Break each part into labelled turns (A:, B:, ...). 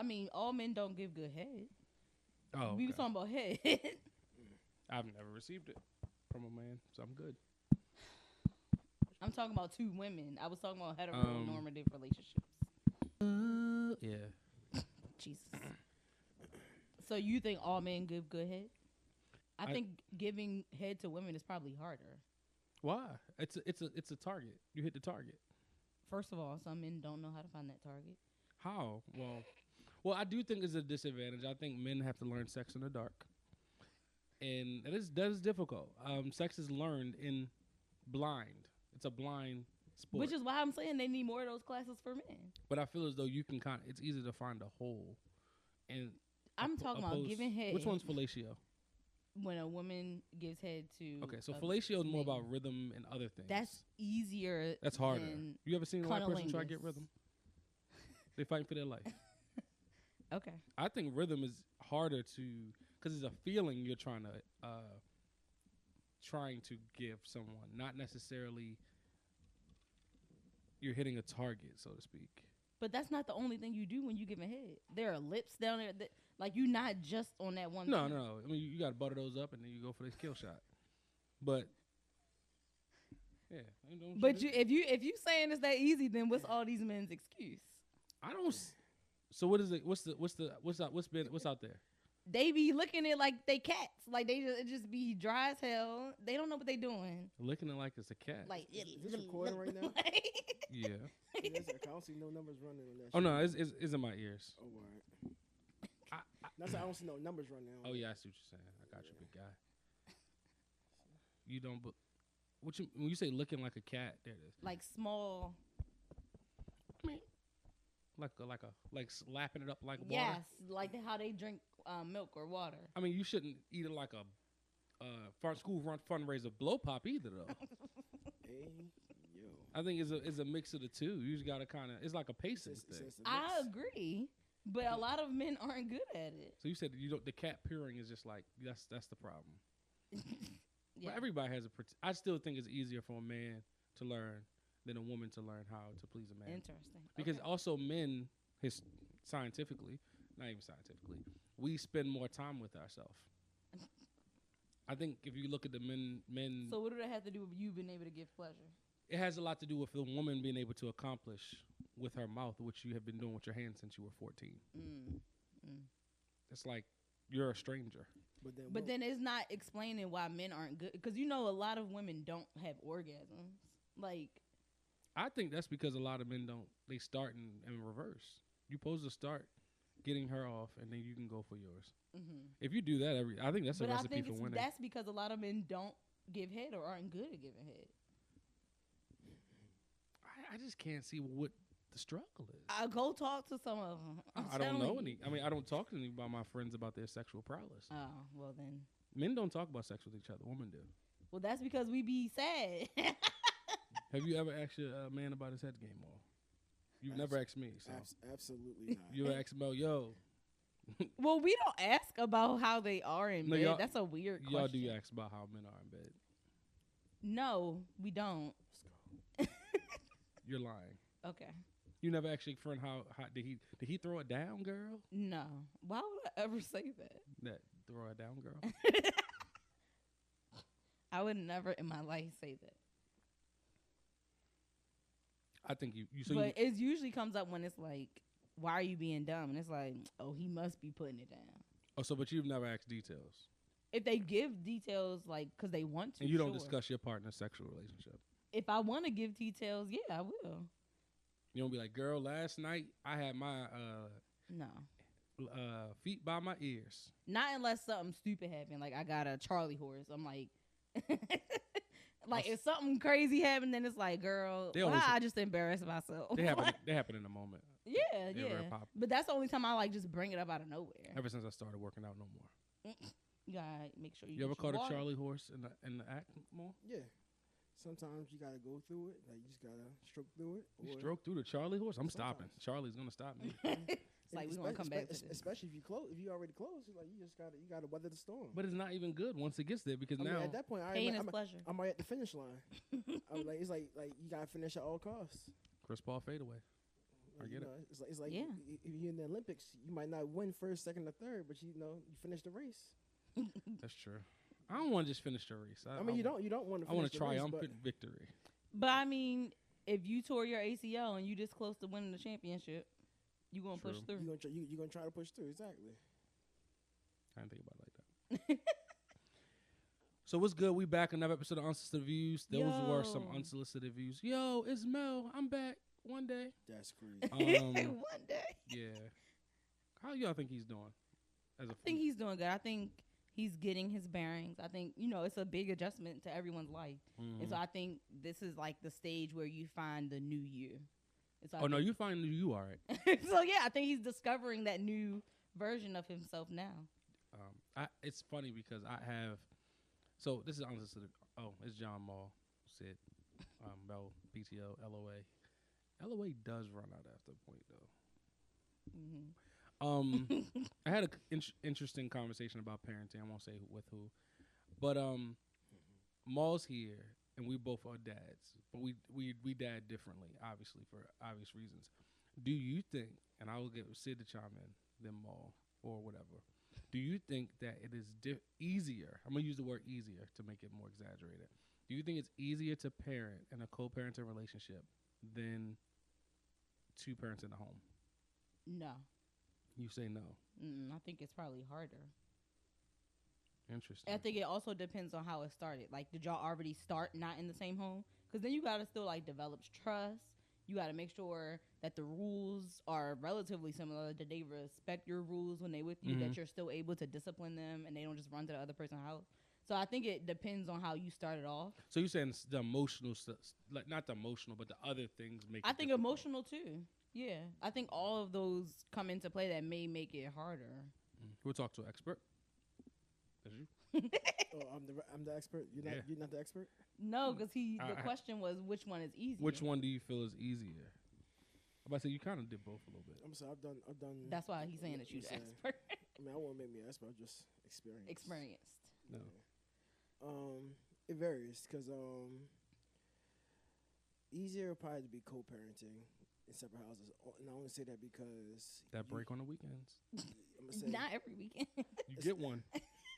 A: I mean, all men don't give good head.
B: Oh,
A: We was talking about head.
B: I've never received it from a man, so I'm good.
A: I'm talking about two women. I was talking about heteronormative relationships.
B: Yeah.
A: Jesus. So you think all men give good head? I think giving head to women is probably harder.
B: Why? It's a target. You hit the target.
A: First of all, some men don't know how to find that target.
B: How? Well, I do think it's a disadvantage. I think men have to learn sex in the dark, and that is difficult. Sex is learned in blind. It's a blind sport.
A: Which is why I'm saying they need more of those classes for men.
B: But I feel as though you can it's easy to find a hole. And
A: I'm talking about giving head.
B: Which one's fellatio?
A: When a woman gives head to.
B: Okay, so fellatio is more about rhythm and other things.
A: That's easier.
B: That's harder. You ever seen a white person try to get rhythm? They fighting for their life.
A: Okay.
B: I think rhythm is harder because it's a feeling you're trying to give someone, not necessarily you're hitting a target, so to speak.
A: But that's not the only thing you do when you give a head. There are lips down there that, like, you're not just on that one.
B: No,
A: thing.
B: no. I mean, you got to butter those up and then you go for this kill shot. But yeah,
A: but if you saying it's that easy, then what's all these men's excuse?
B: I don't. So what is it? What's out there?
A: They be looking at like they cats. Like it just be dry as hell. They don't know what they doing.
B: Looking at like it's a cat.
A: Like
C: is this recording right now?
B: Yeah.
C: I don't see no numbers running on that.
B: Oh no, it's in my ears.
C: Oh right. That's I don't see no numbers running.
B: Oh yeah, I see what you're saying. I got you, big guy. You don't. When you say looking like a cat, there it is.
A: Like small.
B: I mean, like slapping it up like water.
A: Yes, like how they drink milk or water.
B: I mean, you shouldn't eat it like a school fundraiser blow pop either, though.
C: Hey, yo.
B: I think it's a mix of the two. You just gotta it's like a pacing thing.
A: I agree, but a lot of men aren't good at it.
B: So you said the cat purring is just like that's the problem.
A: Yeah.
B: But everybody has I still think it's easier for a man to learn than a woman to learn how to please a man.
A: Interesting.
B: Because also men, scientifically, not even scientifically, we spend more time with ourselves. I think if you look at the men.
A: So what do that have to do with you being able to give pleasure?
B: It has a lot to do with the woman being able to accomplish with her mouth, which you have been doing with your hands since you were 14. It's like you're a stranger.
A: But then it's not explaining why men aren't good. Because a lot of women don't have orgasms. Like,
B: I think that's because a lot of men they start in reverse. You're supposed to start getting her off, and then you can go for yours. Mm-hmm. If you do that, I think that's a recipe for winning.
A: That's because a lot of men don't give head or aren't good at giving head.
B: I just can't see what the struggle is.
A: I'll go talk to some of them.
B: I don't know any. I mean, I don't talk to any about my friends about their sexual prowess.
A: Oh, well then.
B: Men don't talk about sex with each other. Women do.
A: Well, that's because we be sad.
B: Have you ever asked a man about his head game off? You've never asked me. So.
C: Absolutely not.
B: You ever asked about, yo.
A: Well, we don't ask about how they are in bed. That's a weird question.
B: Y'all do ask about how men are in bed.
A: No, we don't.
B: Let's go. You're lying.
A: Okay.
B: You never asked your friend how did he throw it down, girl?
A: No. Why would I ever say that?
B: That throw it down, girl?
A: I would never in my life say that.
B: I think you
A: but it usually comes up when it's like, why are you being dumb? And it's like, oh, he must be putting it down.
B: Oh, so but you've never asked details.
A: If they give details, like, because they want to.
B: And you don't discuss your partner's sexual relationship.
A: If I want to give details, yeah, I will.
B: You don't be like, girl, last night I had my feet by my ears.
A: Not unless something stupid happened. Like I got a Charlie horse. I'm like, like if something crazy happened, then it's like, girl, I just embarrassed myself.
B: They happen in a moment.
A: Yeah. But that's the only time I like just bring it up out of nowhere.
B: Ever since I started working out, no more.
A: You gotta make sure
B: you ever caught a Charlie horse in the act more?
C: Yeah. Sometimes you gotta go through it. Like you just gotta stroke through it.
B: You stroke through the Charlie horse? I'm stopping. Charlie's gonna stop me.
A: It's like we're gonna come back to this.
C: Especially if you already close, like you gotta weather the storm.
B: But it's not even good once it gets there because now
C: at that point
A: pain is pleasure.
C: I'm right at the finish line. I'm like it's like you gotta finish at all costs.
B: Chris Paul fadeaway. I get it.
C: It's like if you're in the Olympics, you might not win first, second, or third, but you finish the race.
B: That's true. I don't want to just finish the race.
C: I mean, you don't want to.
B: I want a triumphant victory.
A: But I mean, if you tore your ACL and you this close to winning the championship, you gonna push through.
C: You gonna try to push through, exactly.
B: I didn't think about it like that. So what's good? We back another episode of Unsolicited Views. Those were some unsolicited views. Yo, it's Mel. I'm back. One day.
C: That's crazy.
A: One day.
B: Yeah. How y'all think he's doing?
A: I think he's doing good. I think he's getting his bearings. I think, it's a big adjustment to everyone's life. Mm-hmm. And so I think this is like the stage where you find the new you. So
B: no, you find you all right.
A: So, yeah, I think he's discovering that new version of himself now.
B: It's funny because I have... So, this is Unsolicited. Oh, it's John Mall. Sid. Bell, PTO, LOA. LOA does run out after a point, though. Mm-hmm. I had an interesting conversation about parenting. I won't say with who. But Mall's here, and we both are dads. But we dad differently, obviously, for obvious reasons. Do you think, and I will get Sid to chime in, then Mall, or whatever. Do you think that it is easier? I'm going to use the word easier to make it more exaggerated. Do you think it's easier to parent in a co-parenting relationship than two parents in the home?
A: No.
B: You say no.
A: I think it's probably harder.
B: Interesting.
A: I think it also depends on how it started. Like, did y'all already start not in the same home? Because then you got to still, develop trust. You got to make sure that the rules are relatively similar, that they respect your rules when they with you, that you're still able to discipline them and they don't just run to the other person's house. So I think it depends on how you started off.
B: So you're saying the emotional stuff, not the emotional, but the other things make it
A: I think difficult. Emotional too. Yeah. I think all of those come into play that may make it harder.
B: We'll talk to an expert. That's you.
C: I'm the expert. You're not the expert?
A: No, because the question was which one is easier.
B: Which one do you feel is easier? I'm about to say you kind of did both a little bit.
C: I'm sorry, I've done.
A: That's why he's saying that you're the expert.
C: I mean, I won't make me an expert. I'm just experienced.
B: No.
C: It varies because easier would probably be co-parenting in separate houses, and I only say that because
B: that break on the weekends.
C: I'm gonna say
A: not every weekend.
B: You get one.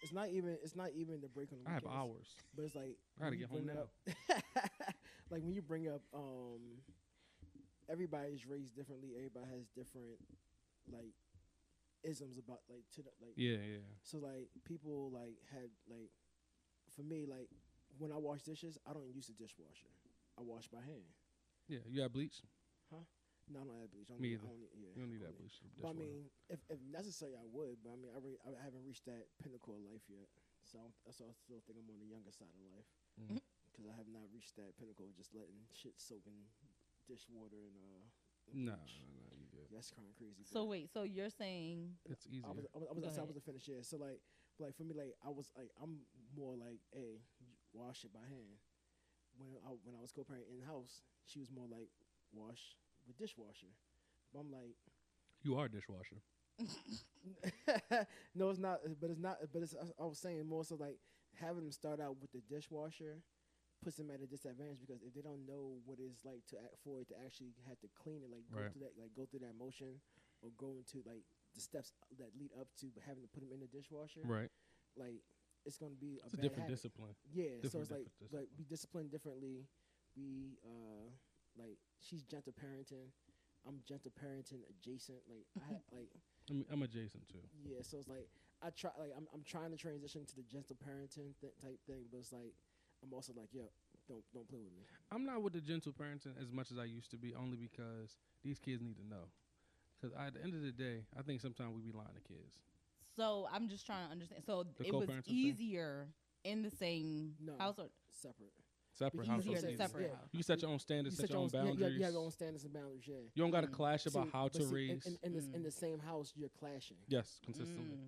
C: It's not even the break on the weekends.
B: I have hours.
C: But it's like
B: I gotta get home now.
C: Like when you bring up everybody's raised differently, everybody has different isms about
B: yeah.
C: So people had for me when I wash dishes, I don't use the dishwasher. I wash by hand.
B: Yeah, you have bleach?
C: Huh? No, I don't have bleach.
B: Me either. You don't need that bleach.
C: But I mean, if necessary, I would. But I mean, I haven't reached that pinnacle of life yet. So that's why I still think I'm on the younger side of life. Because I have not reached that pinnacle of just letting shit soak in dishwater and
B: No,
C: you good. That's kind of crazy.
A: So wait, so you're saying
B: it's easier.
C: I was to finish. Yeah. So for me, I'm more hey, wash it by hand. When I was co-parenting in the house, she was more wash with dishwasher. But I'm
B: you are a dishwasher.
C: No, it's not. But it's not. But I was saying more so having them start out with the dishwasher puts them at a disadvantage because if they don't know what it's like for it to actually have to clean it, go through that motion, or go into the steps that lead up to having to put them in the dishwasher,
B: right?
C: It's going to be
B: a different habit. Discipline.
C: Yeah, so it's we discipline differently. We she's gentle parenting. I'm gentle parenting adjacent.
B: I'm adjacent too.
C: Yeah, so it's I try I'm trying to transition to the gentle parenting type thing, but it's I'm also don't play with me.
B: I'm not with the gentle parenting as much as I used to be, only because these kids need to know. Because at the end of the day, I think sometimes we be lying to kids.
A: So I'm just trying to understand. So it was easier in the same house or
C: separate
B: house.
A: Separate house.
B: You set your own standards, set your own boundaries.
C: You have your own standards and boundaries. Yeah.
B: You don't got to clash about how to raise.
C: In the same house, you're clashing.
B: Yes, consistently.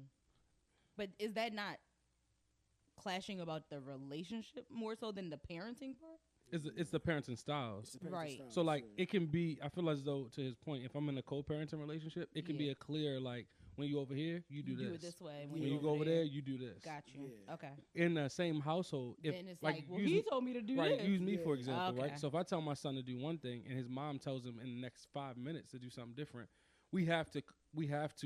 A: But is that not clashing about the relationship more so than the parenting part?
B: It's the parenting styles.
A: Right.
B: So it can be, I feel as though, to his point, if I'm in a co-parenting relationship, it can be a clear when you over here, you do
A: do
B: this.
A: it this way.
B: When you go over there, you do this.
A: Got you.
C: Yeah.
A: Okay.
B: In the same household, if
A: Then it's
B: like,
A: well,
B: use,
A: he told me to do
B: right,
A: this.
B: use me for
C: Yeah.
B: example,
A: Okay.
B: right? So if I tell my son to do one thing and his mom tells him in the next 5 minutes to do something different, we have to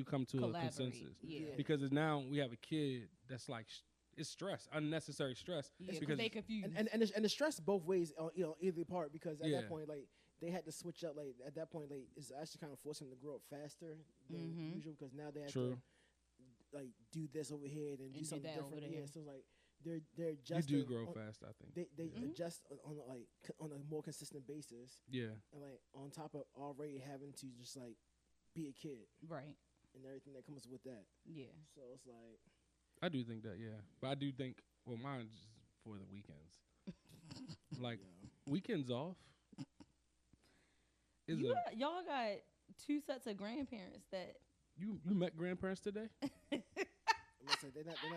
B: come to a
A: Collaborate.
B: consensus.
A: Yeah.
B: Because now we have a kid that's like it's stress, unnecessary stress.
A: Yeah,
B: because
A: they confused.
C: And the stress both ways, either part, because at
B: Yeah.
C: that point, like they had to switch up. Like at that point, like it's actually kind of forcing them to grow up faster than usual, because now they have
B: True.
C: to like do this over here and do something
A: that over
C: different.
A: there.
C: Yeah, so like they're
B: You
C: adjusting.
B: do grow fast, I think.
C: They adjust on a more consistent basis,
B: Yeah.
C: and like on top of already having to just like be a kid
A: Right.
C: and everything that comes with that.
A: Yeah.
C: So it's like
B: I do think that, yeah. But I do think, well, mine's just for the weekends. Like, weekends off is
A: Y'all got 2 sets of grandparents that
B: you met grandparents today?
C: listen, they're not the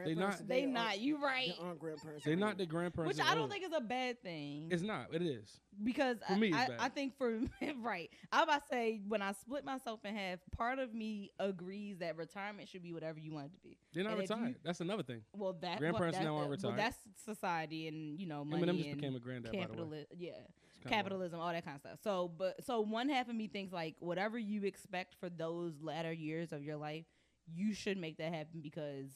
B: They
C: grandparents.
B: not-
C: today
A: they not. You right.
C: They aren't grandparents.
B: They're not
C: anymore.
B: the grandparents.
A: Which
B: of
A: I don't
B: old.
A: think is a bad thing.
B: It's not. It is.
A: Because
B: For me, it's
A: I
B: bad.
A: think for right. I about to say when I split myself in half, part of me agrees that retirement should be whatever you want it to be.
B: They're not
A: And if you-
B: retired. That's another thing.
A: Well, that
B: Grandparents
A: that,
B: now are
A: Well,
B: retired.
A: that's society and money
B: Eminem just
A: and
B: became a granddad, by the way.
A: capitalism. Yeah,
B: It's kinda
A: capitalism, all that kind of stuff. So one half of me thinks like whatever you expect for those latter years of your life, you should make that happen because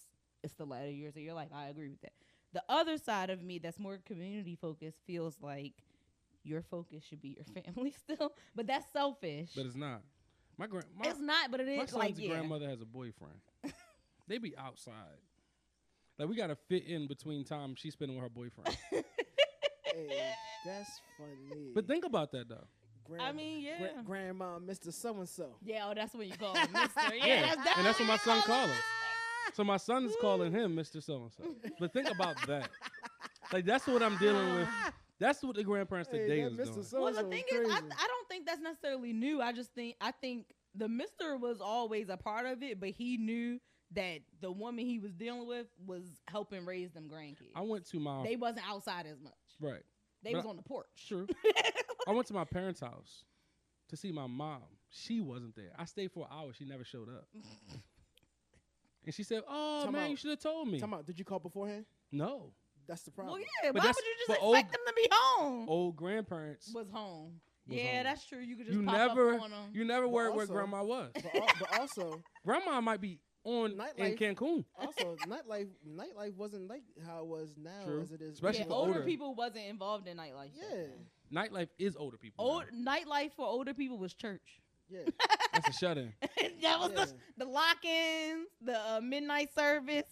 A: it's the latter years of your life. I agree with that. The other side of me that's more community focused feels like your focus should be your family still, but that's selfish.
B: But it's not.
A: It's not, but it
B: My
A: is
B: son's
A: like
B: grandmother has a boyfriend. They be outside. Like, we got to fit in between time she's spending with her boyfriend.
C: Hey, that's funny.
B: But think about that, though.
A: I mean, yeah.
C: Grandma, Mr. So and So.
A: Yeah, that's what you call him, Mister. Yeah,
B: Yeah, and that's what my son
A: calls
B: calls him. So my son is calling him Mr. So-and-so. But think about that. Like, that's what I'm dealing with. That's what the grandparents today is doing.
A: Well, the thing is, I don't think that's necessarily new. I think the Mister was always a part of it, but he knew that the woman he was dealing with was helping raise them grandkids.
B: I went to my...
A: They wasn't outside as much.
B: Right.
A: They was on the porch.
B: True. I went to my parents' house to see my mom. She wasn't there. I stayed for an hour. She never showed up. And she said, "Oh, man, you should have told me."
C: Did you call beforehand?
B: No.
C: That's the problem.
A: Well, yeah.
B: But
A: Why
B: that's-
A: would you just
B: but
A: expect them to be home?
B: Old grandparents.
A: Was home.
B: Was
A: Yeah,
B: home.
A: that's true. You could just
B: You
A: pop
B: never,
A: up on them.
B: you never
C: But
B: worried where
C: also-
B: grandma was.
C: But also,
B: Grandma might be on in
C: Nightlife-
B: Cancun.
C: nightlife wasn't like how it was now
B: True.
C: as it is.
B: Especially
A: Yeah,
B: for
A: older
B: older.
A: people wasn't involved in nightlife. back
C: Yeah,
A: then.
B: Nightlife is older people.
A: Old
B: now.
A: nightlife for older people was church.
C: yeah.
B: That's a shut-in.
A: That was
C: Yeah.
A: the lock-ins, the midnight service.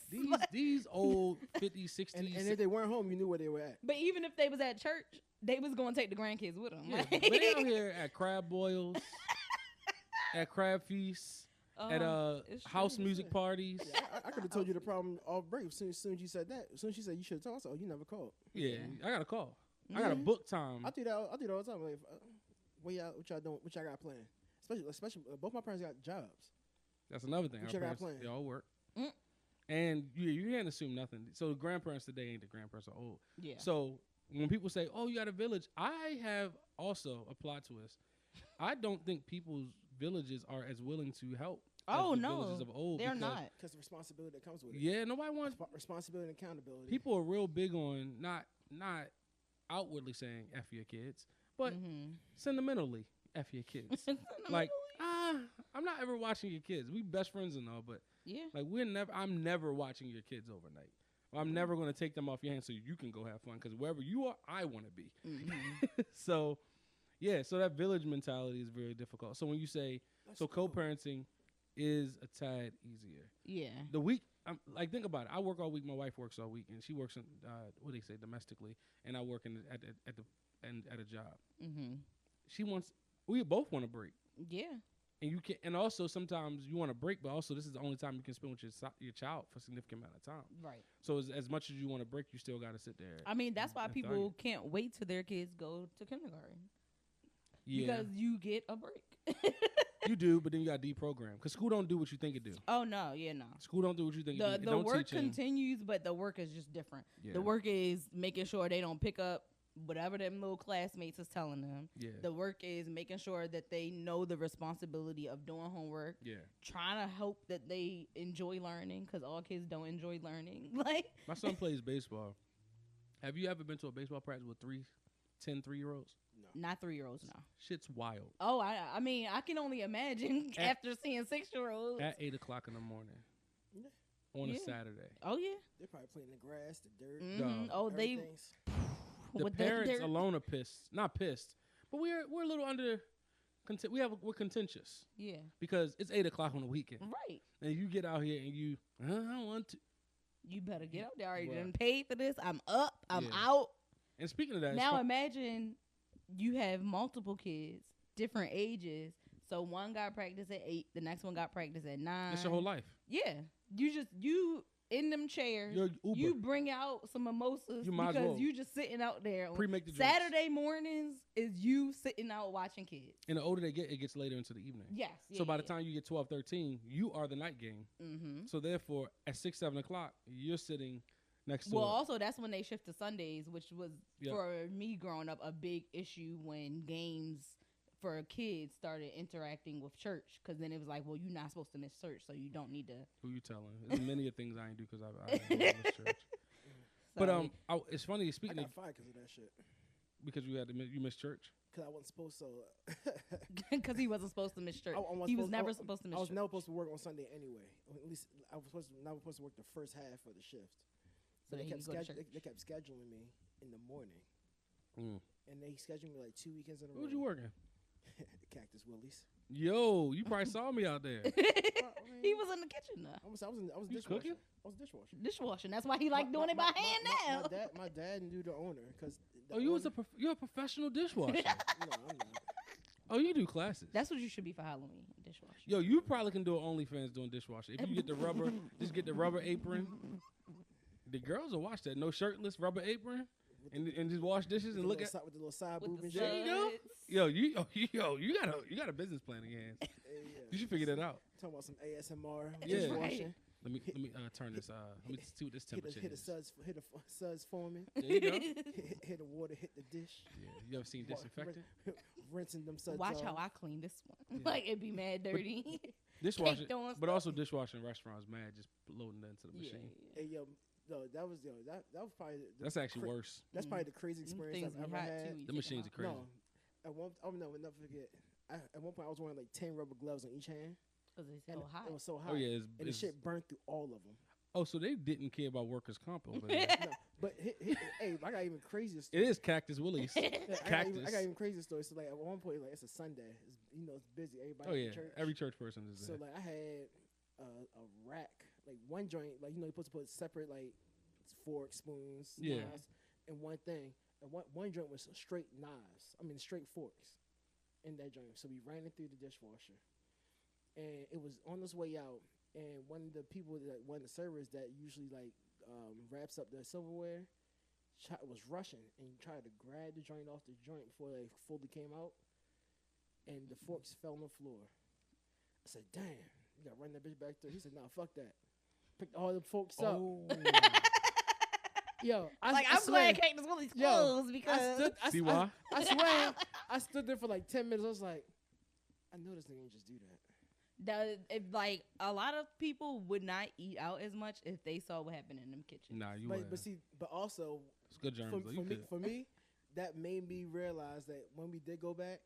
B: These old 50s, 60s.
C: And if they weren't home, you knew where they were at.
A: But even if they was at church, they was going to take the grandkids with them.
B: yeah, but they out here at crab boils, at crab feasts, at
A: it's
B: house
A: true.
B: music parties.
C: Yeah, I could have told you the problem off break. As soon as you said that, as soon as you said you should have told us, oh, you never called.
B: Yeah, I got a call. I got a book time.
C: I do that all the time. Like, what y'all doing? What y'all got planned? Especially both my parents got jobs.
B: That's another thing.
C: What
B: Our
C: you got
B: parents,
C: planned?
B: they all work.
A: Mm.
B: And you can't assume nothing. So the grandparents today ain't the grandparents are old.
A: Yeah.
B: So when people say, "Oh, you got a village," I have also a plot twist. I don't think people's villages are as willing to help.
A: Oh,
B: as the
A: no.
B: villages of old.
A: They're
B: because-
A: not.
C: Because the responsibility that comes with it.
B: Yeah, nobody wants.
C: Responsibility and accountability.
B: People are real big on not outwardly saying "f your kids," but
A: Mhm.
B: sentimentally "f your kids." Like, I'm not ever watching your kids. We best friends and all, but
A: yeah.
B: like I'm never watching your kids overnight. I'm never going to take them off your hands so you can go have fun, because wherever you are, I want to be.
A: Mhm.
B: So, yeah, so that village mentality is very difficult. So when you say, co-parenting is a tad easier.
A: Yeah.
B: The week, like, think about it. I work all week. My wife works all week, and she works in, what do they say, domestically, and I work at a job.
A: Mhm.
B: We both want a break.
A: Yeah.
B: And you can, and also sometimes you want a break, but also this is the only time you can spend with your child for a significant amount of time.
A: Right.
B: So as much as you want to break, you still got to sit there.
A: I mean, that's why
B: and
A: people
B: argue.
A: can't wait till their kids go to kindergarten.
B: Yeah,
A: Because you get a break.
B: you do, but then you got to deprogram, because school don't do what you think it do.
A: Oh no, yeah, no.
B: School don't do what you think it do.
A: The work continues, but the work is just different.
B: Yeah.
A: The work is making sure they don't pick up whatever them little classmates is telling them.
B: Yeah.
A: The work is making sure that they know the responsibility of doing homework.
B: Yeah.
A: Trying to hope that they enjoy learning, because all kids don't enjoy learning. Like,
B: my son plays baseball. Have you ever been to a baseball practice with 10 3-year-olds?
C: No.
A: Not 3-year-olds, no.
B: Shit's wild.
A: Oh, I mean, I can only imagine after seeing 6-year-olds.
B: At 8 o'clock in the morning.
C: Yeah.
B: On a Saturday.
A: Oh, yeah.
C: They're probably playing in the grass, the dirt.
A: Mm-hmm. Oh, they...
B: The parents alone are pissed. Not pissed. But we're a little under... We're contentious.
A: Yeah.
B: Because it's 8 o'clock on the weekend.
A: Right.
B: And you get out here and you... I don't want to...
A: You better get out there. I already
B: Right.
A: done paid for this. I'm up. I'm
B: Yeah.
A: out.
B: And speaking of that...
A: Now imagine you have multiple kids, different ages. So one got practice at 8, the next one got practice at 9.
B: It's your whole life.
A: Yeah. You in them chairs.
B: You're Uber.
A: You bring out some mimosas
B: You might as
A: because
B: well.
A: you just sitting out there.
B: Pre-make the drinks.
A: Saturday mornings is you sitting out watching kids.
B: And the older they get, it gets later into the evening.
A: Yes.
B: So by the time you get 12, 13, you are the night game.
A: Mm-hmm.
B: So therefore, at 6, 7 o'clock, you're sitting next to
A: Well,
B: it.
A: also that's when they shift to Sundays, which was
B: Yep.
A: for me growing up a big issue when games for kids started interacting with church, because then it was like, well, you're not supposed to miss church, so you don't need to.
B: Who you telling? There's many of things I ain't do because I miss church. But it's funny
C: I
B: speaking
C: got
B: of
C: fired because of that shit.
B: because you missed church.
C: Because I wasn't supposed to.
A: Because he wasn't supposed to miss church. He was never supposed to miss
C: I was
A: church.
C: never supposed to work on Sunday anyway. Or at least I was never supposed to work the first half of the shift.
A: So
C: But
A: that he could go to church.
C: they kept scheduling me in the morning.
B: Mm.
C: And they scheduled me like 2 weekends in a row.
B: Where was you working?
C: Cactus Willie's.
B: Yo, you probably saw me out there.
A: He was in the kitchen though.
C: I was
B: You
C: dishwasher.
B: cooking?
C: I was dishwasher.
A: Dishwashing. That's why he like doing it by hand now.
C: My dad knew the owner because.
B: Oh, you're a professional dishwasher.
C: No, I'm not.
B: Oh, you do classes.
A: That's what you should be for Halloween. Dishwashing.
B: Yo, you probably can do an OnlyFans doing dishwashing. If you get the rubber, just get the rubber apron. The girls will watch that. No shirtless rubber apron. And just wash dishes and look at
C: with the little side
A: With
C: boob
A: the
C: and
B: There
C: shit.
B: you go.
A: studs.
B: Yo, you got a business plan in your hands.
C: Yeah.
B: You should figure that out.
C: Talking about some ASMR
B: Yeah.
C: dishwashing.
B: Let me turn this. Let me see what this temperature
C: Hit a
B: is.
C: suds forming.
B: There you go.
C: hit the water, hit the dish.
B: Yeah. You ever seen disinfectant?
C: Rinsing them suds
A: Watch
C: off.
A: how I clean this one.
B: Yeah.
A: Like it'd be mad dirty.
B: Dishwashing,
A: Caked on
B: but
A: stuff.
B: also dishwashing restaurants, mad just loading that into the
A: Yeah,
B: machine.
C: Hey yo, that was probably
B: That's actually worse.
C: That's probably the crazy experience I've ever had.
B: The machines are crazy.
C: No, I'll never forget. At one point I was wearing like 10 rubber gloves on each hand.
A: Because it's
C: And
A: so hot.
C: It was so hot.
B: Oh yeah,
C: And the shit burned through all of them.
B: Oh, so they didn't care about workers' comp over there.
C: No, but hey, I got even crazier
B: It
C: stories.
B: is Cactus Willie's.
C: Yeah, I
B: Cactus.
C: got even crazier stories. So like at one point, like it's a Sunday. It's busy. Everybody
B: Oh
C: at
B: yeah,
C: church.
B: every church person is
C: So
B: there.
C: like I had a rack, like one joint, like you're supposed to put separate like forks, spoons,
B: Yeah.
C: knives, and one thing. And one joint was straight knives. I mean straight forks in that joint. So we ran it through the dishwasher, and it was on its way out. And one of the people, one of the servers that usually like wraps up the silverware, was rushing and tried to grab the joint off the joint before they fully came out, and the forks fell on the floor. I said, "Damn, you gotta run that bitch back there." He said, "Nah, fuck that." Picked all the forks up.
B: Oh.
C: Yo,
A: I'm
C: swear,
A: glad Cactus Willie's
C: Yo,
A: closed because
B: See why?
C: I swear, I stood there for like 10 minutes. I was like, I know this nigga ain't just do that.
A: like a lot of people would not eat out as much if they saw what happened in them kitchens.
B: Nah, you
C: But
B: wouldn't.
C: see, but also
B: It's good germs. though. You could.
C: for me, that made me realize that when we did go back,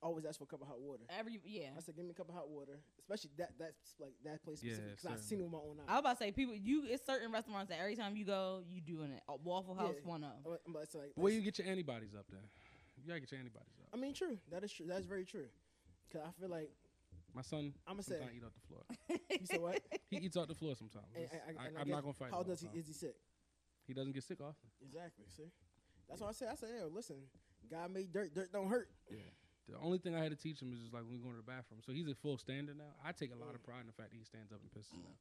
C: I always ask for a cup of hot water.
A: Yeah.
C: I said, give me a cup of hot water, especially that's like that place
B: Yeah,
C: specific because I've seen it with my own eyes.
A: I was about to say it's certain restaurants that every time you go, you doing it. Waffle House,
C: Yeah.
A: one of.
C: I'm about to say, like,
B: Where you get your antibodies up there? You gotta get your antibodies up.
C: I mean, true. That is true. That's very true. Cause I feel like
B: My son
C: I'ma say-
B: sometimes eat off the floor.
C: you said what?
B: He eats off the floor sometimes.
C: And I
B: I'm
C: guess
B: not gonna fight.
C: How
B: him all
C: does
B: the
C: he?
B: time.
C: Is he sick?
B: He doesn't get sick often.
C: Exactly. See, that's what I said. I said, "Yo, listen, God made dirt. Dirt don't hurt."
B: Yeah. The only thing I had to teach him is just like when we go to the bathroom. So he's a full stander now. I take a lot of pride in the fact that he stands up and pisses now.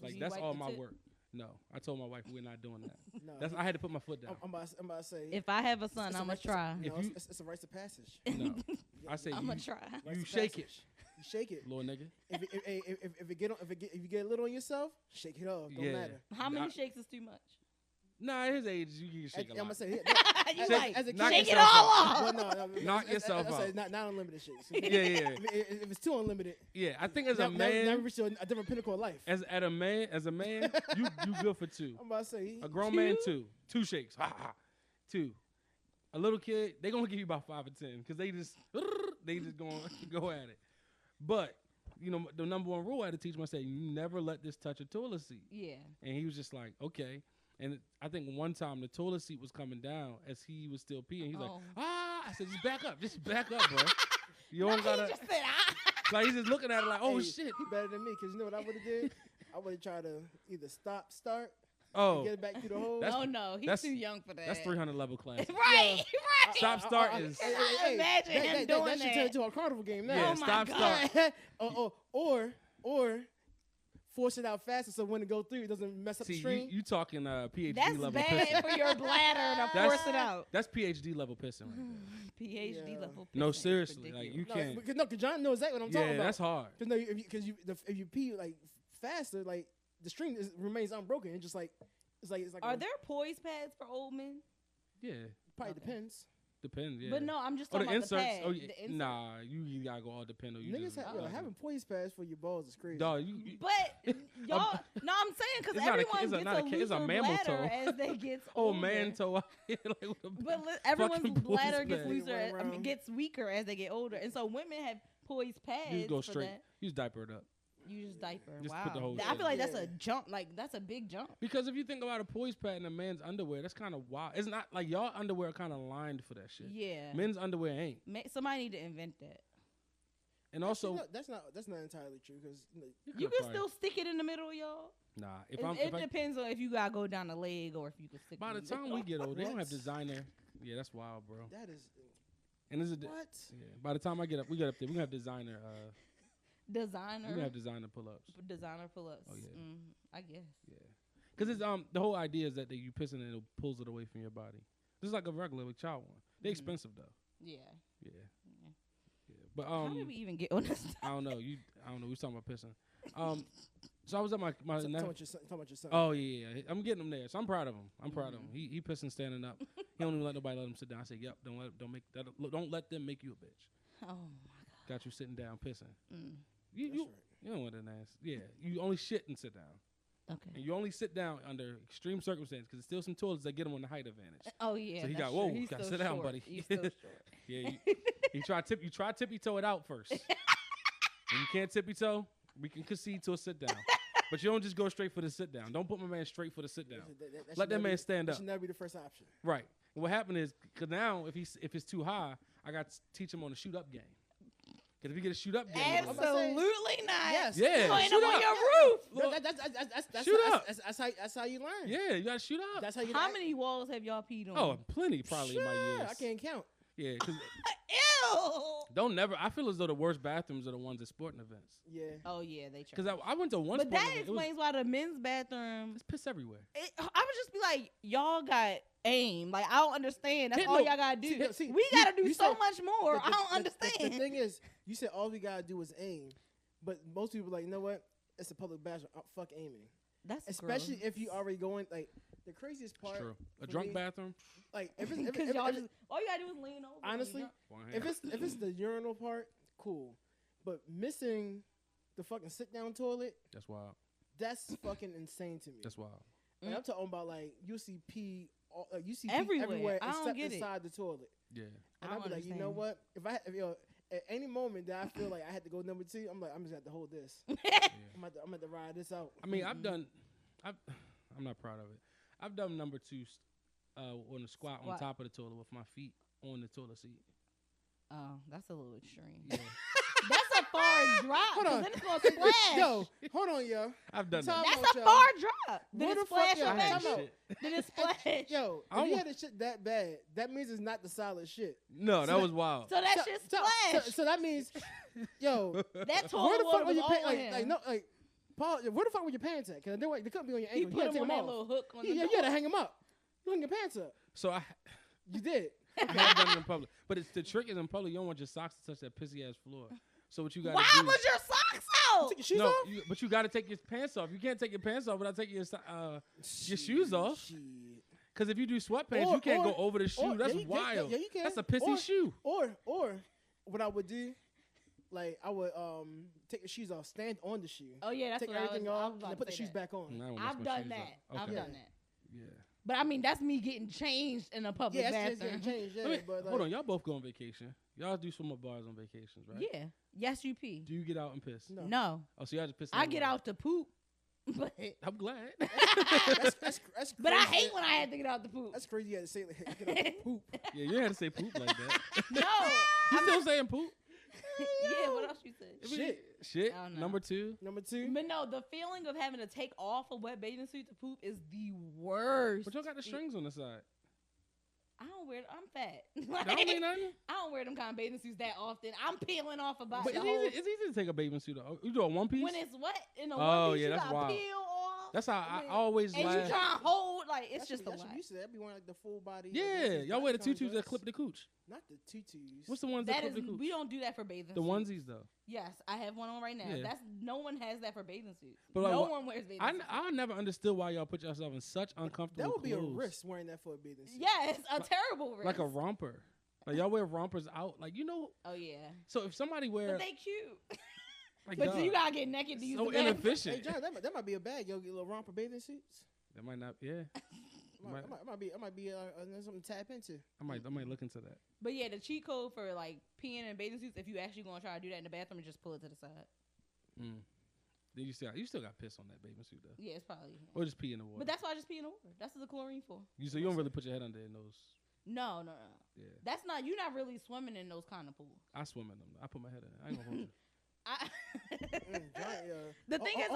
C: That's
B: That's
A: wipe
B: all
A: the
B: my
A: tip?
B: work. No, I told my wife we're not doing that.
C: No,
B: I had to put my foot down.
C: I'm about to say.
A: If I have a son,
C: it's
A: I'm gonna try.
C: No,
B: If you-
C: it's a rites of passage.
B: No, I say
A: I'm
B: you,
A: gonna try.
C: Rites
B: you
C: of
B: shake it,
C: passage. You shake it.
B: little nigga.
C: If you get a little on yourself, shake it off. Don't
B: Yeah.
C: matter.
A: How many
B: I-
A: shakes is too much?
B: Nah, at his age, you can shake a
C: I'm gonna
B: lot.
C: say,
A: You
B: Shake-
A: like,
C: as a
B: knock
A: shake it
B: yourself
A: all
B: out.
A: off.
C: well, no,
B: Knock yourself
C: I say
B: out.
C: not unlimited shakes.
B: Yeah.
C: If it's too unlimited,
B: Yeah, I think as
C: now
B: a man,
C: reach a different pinnacle of life.
B: as a man, you good for 2.
C: I'm about to say,
B: A grown man, 2 shakes, 2. A little kid, they gonna give you about 5 or 10 because they just gonna go at it. But you know, the number one rule I had to teach him, I said, you never let this touch a toilet seat.
A: Yeah.
B: And he was just like, okay. And I think one time the toilet seat was coming down as he was still peeing. He's like, I said, just back up, bro. You don't gotta.
A: He just said,
B: Like he's just looking at it like, oh
C: hey,
B: shit.
C: he better than me because you know what I would have did? I would have tried to either start,
B: Oh,
C: get it back through the hole.
B: That's-
A: Oh no, he's
B: that's-
A: too young for that.
B: that's 300 level class.
A: Right, right.
B: Stop start is.
A: Imagine him doing
C: that should turn into a carnival game now.
B: Yeah,
A: Oh my
B: stop
A: God.
B: start.
C: or force it out faster so when it go through, it doesn't mess up the
B: See,
C: stream.
B: you talking PhD
A: That's
B: level
A: bad
B: pissing.
A: for your bladder to
B: That's-
A: force it out.
B: That's PhD level pissing. Right there.
A: PhD
C: Yeah.
A: level.
B: No,
A: pissing is
B: seriously, like
A: ridiculous.
B: you can't.
C: Because John knows exactly what I'm talking
B: Yeah,
C: about.
B: that's hard.
C: Because if you pee like faster, like the stream remains unbroken. It's just like it's like
A: Are there poise pads for old men?
B: Yeah,
C: probably
A: Okay.
C: depends.
B: depends. Yeah.
A: But no, I'm just
B: Oh,
A: talking
B: the
A: about
B: inserts.
A: the pad.
B: Oh, yeah.
A: The insert.
B: Nah, you gotta go all depend on you.
C: Niggas
B: just,
C: having poise pads for your balls is crazy.
B: Dog,
A: But y'all, no, I'm saying because
B: It's not a-
A: everyone
B: it's a-
A: gets
B: not a
A: a
B: ca- it's a
A: looser
B: mammal
A: bladder
B: toe.
A: as they get
B: oh
A: older.
B: man, toe out here like with a
A: But everyone's
B: fucking poise
A: bladder gets
B: pad.
A: looser,
C: Right around.
A: gets weaker as they get older, and so women have poise pads.
B: You just go
A: for
B: straight.
A: That.
B: You just diaper it up.
A: You just diaper.
B: Just
A: wow.
B: put the whole
A: I
B: shit
A: feel like
C: in.
A: that's a jump. Like that's a big jump.
B: Because if you think about a poise pad in a man's underwear, that's kind of wild. It's not like y'all underwear are kind of lined for that shit.
A: Yeah.
B: Men's underwear ain't.
A: Somebody need to invent that.
B: And also,
C: that's not entirely true because
A: You
B: could
A: can
B: probably-
A: still stick it in the middle, y'all.
B: nah.
A: It depends on if you gotta go down the leg or if you can stick.
B: By the
A: it in
B: time we get old, they don't have
C: What?
B: designer. Yeah, that's wild, bro.
C: that is
B: And this is
C: what.
B: yeah. By the time we get up there, we gonna have designer.
A: designer.
B: We gonna have designer pull-ups.
A: Designer pull-ups.
B: Oh, yeah.
A: I guess.
B: Yeah. Because it's the whole idea is that you pissing and it pulls it away from your body. Just like a regular child one. They're expensive though.
A: Yeah.
B: Yeah. Yeah. But
A: How did we even get on this?
B: I don't know. I don't know. We was talking about pissing. So I was at my
C: Talking
B: nephew.
C: about your son.
B: Oh yeah. I'm getting him there. So I'm proud of him. I'm proud of him. He pissing standing up. He don't even let him sit down. I said, "Yep, don't let them make you a bitch."
A: Oh
B: Got you sitting down pissing.
A: Mm.
B: You
C: That's
B: you
C: right.
B: you don't want an ass. Yeah. You only shit and sit down.
A: Okay.
B: And you only sit down under extreme circumstances because there's still some toilets that get them on the height advantage.
A: Oh yeah.
B: So he
A: that's
B: got,
A: true.
B: whoa,
A: He's
B: gotta
A: still
B: sit down,
A: short.
B: buddy.
A: He's still short.
B: Yeah, you try tippy toe it out first. When you can't tippy toe, we can concede to a sit down. But you don't just go straight for the sit down. Don't put my man straight for the sit down.
C: That
B: Let
C: should
B: that
C: never
B: man
C: be-
B: stand
C: That
B: up.
C: should never be the first option.
B: Right. And what happened is, because now if it's too high, I got to teach him on the shoot up game. Because if you get a shoot up game,
C: about to say-
A: Absolutely not.
C: Yes.
B: Yeah,
A: You ain't
B: shoot
A: up on
B: up.
A: your roof.
B: Look,
C: That's
B: Shoot
C: that's-
B: up.
C: That's how you learn.
B: yeah, you got to shoot up.
C: That's how you.
A: How many walls have y'all peed on?
B: Oh, plenty probably in my
C: Sure,
B: years.
C: I can't count.
B: Yeah, because
A: Ew.
B: don't never. I feel as though the worst bathrooms are the ones at sporting events.
C: Yeah.
A: Oh yeah, they try.
B: Because I went to one
A: But
B: sporting
A: that
B: event. It was,
A: explains why the men's bathroom.
B: it's piss everywhere.
A: I would just be like, y'all got aim. Like I don't understand. That's
B: Hit
A: all
B: no-
A: y'all gotta do.
C: see,
A: we gotta do
C: you
A: so
C: said-
A: much more. I don't
C: The
A: understand.
C: thing is, you said all we gotta do is aim, but most people are like, you know what? It's a public bathroom. Fuck aiming.
A: That's
C: Especially
A: gross.
C: if you already going like the craziest part.
B: It's true. A
C: for
B: drunk
C: me,
B: bathroom.
C: Like if it's
A: Because y'all just all you gotta do is lean over. when
C: honestly,
A: you're
B: One
C: if
B: hand.
C: it's the urinal part, cool, but missing the fucking sit down toilet,
B: That's wild.
C: that's fucking insane to me.
B: That's wild.
C: Like, I'm talking about like you see pee, you see
A: Everywhere.
C: pee everywhere
A: I don't
C: except
A: get it.
C: inside the toilet.
B: Yeah.
C: And
A: I
C: I'd be
A: don't
C: like, you know
A: understand.
C: what? If at any moment that I feel like I had to go number 2, I'm like, I'm just gonna have to hold this.
B: Yeah.
C: I'm gonna ride this out.
B: I mean, I'm not proud of it. I've done number 2 on the squat on
A: Squat.
B: top of the toilet with my feet on the toilet seat.
A: Oh, that's a little extreme.
B: Yeah.
A: That's a far drop.
C: Hold
A: 'cause
C: on.
A: then it's gonna splash.
C: Yo, hold on, yo.
B: I've done
C: Time
B: that.
C: out,
A: That's a
C: y'all.
A: far drop. Did
C: Where
A: it
C: the fuck
A: splash
C: y'all-
A: on
B: I
A: that
B: had
C: Time out.
A: shit?
B: shit.
A: Did it splash?
C: Yo,
B: I
C: if you
B: wa-
C: had the shit that bad, that means it's not the solid shit.
B: No,
C: So
B: that was wild.
A: So that shit splashed.
C: So that means, yo,
A: That
C: where
A: toilet
C: the
A: water
C: fuck were
A: was
C: your
A: all
C: pants?
A: on
C: Like,
A: him.
C: no, like, Paul, where the fuck were your pants at? Because they couldn't be on your
A: He
C: ankle.
A: put
C: You had to
A: him
C: take
A: on
C: them
A: that
C: off.
A: little hook on the
C: Yeah,
A: door.
C: you had to hang them up. You hung your pants up.
B: So I
C: You did.
B: have done it in public. But the trick is in public, you don't want your socks to touch that pissy ass floor. So what you got to
A: Why
B: do?
A: was your socks out?
C: Take your shoes
B: no,
C: off.
B: but you got to take your pants off. You can't take your pants off without taking your shoes off.
C: Shit.
B: Because if you do sweatpants, you can't go over the shoe. That's wild.
C: Yeah, you can.
B: That's a pissy shoe.
C: Or what I would do, like I would take the shoes off, stand on the shoe.
A: Oh yeah, that's
C: take
A: what
C: everything
A: I
C: off,
A: was
C: and then put the shoes back on.
A: I've done that.
B: Okay.
A: I've done that.
B: Yeah.
A: But I mean, that's me getting changed in a public bathroom.
C: Getting changed. Yeah, but
B: hold on, y'all both go on vacation. Y'all do swim up bars on vacations, right?
A: Yeah. Yes, you pee.
B: Do you get out and piss?
A: No.
B: Oh, so y'all just piss.
A: I get out to poop. But
B: I'm glad.
C: that's crazy.
A: But I hate when I had to get out the poop.
C: That's crazy. You had to say like, get out the poop.
B: Yeah, you had to say poop like that.
A: No.
B: You still saying poop?
A: Yeah, what else you say?
B: Shit.
A: I don't know.
B: Number two.
A: But no, the feeling of having to take off a wet bathing suit to poop is the worst.
B: But y'all got the strings on the side.
A: I don't wear. I'm fat.
B: That don't mean nothing.
A: I don't wear them kind of bathing suits that often. I'm peeling off about.
B: But it's easy to take a bathing suit off. You do a one piece.
A: When it's wet in a one piece,
B: yeah,
A: you
B: that's
A: gotta
B: wild.
A: peel off.
B: That's how I always.
A: And
B: laugh.
A: you try to hold like it's just a
C: lot.
A: lot.
C: Used to that. Be wearing like the full body.
B: Yeah, y'all wear the tutus that clip the cooch.
C: Not the tutus.
B: What's the ones that clip the cooch?
A: We don't do that for bathing.
B: The
A: suits.
B: onesies though.
A: Yes, I have one on right now.
B: Yeah.
A: That's no one has that for bathing suits.
B: But like,
A: no one wears bathing suits.
B: I never understood why y'all put yourself in such uncomfortable.
C: That would be
B: clothes.
C: a risk wearing that for a bathing suit.
A: Yes, a terrible risk.
B: Like a romper. Like y'all wear rompers out. Like
A: Oh yeah.
B: So if somebody wear.
A: But they cute.
B: Like
A: but
B: God,
A: you gotta get naked to use
B: so
A: the bathroom.
B: inefficient.
C: Hey John, that might be a bag. Yo, get little romper bathing suits.
B: That might not. Yeah.
C: I might be something to tap into.
B: I might look into that.
A: But yeah, the cheat code for like peeing in bathing suits, if you actually gonna try to do that in the bathroom, just pull it to the side.
B: Then you still got piss on that bathing suit though.
A: Yeah, it's probably.
B: Or just pee in the water.
A: But that's why I just pee in the water. That's what the chlorine for.
B: So you don't really put your head under in those.
A: No.
B: Yeah.
A: That's not. You're not really swimming in those kind of pools.
B: I swim in them. I put my head in it. I ain't gonna hold you.
A: The thing is,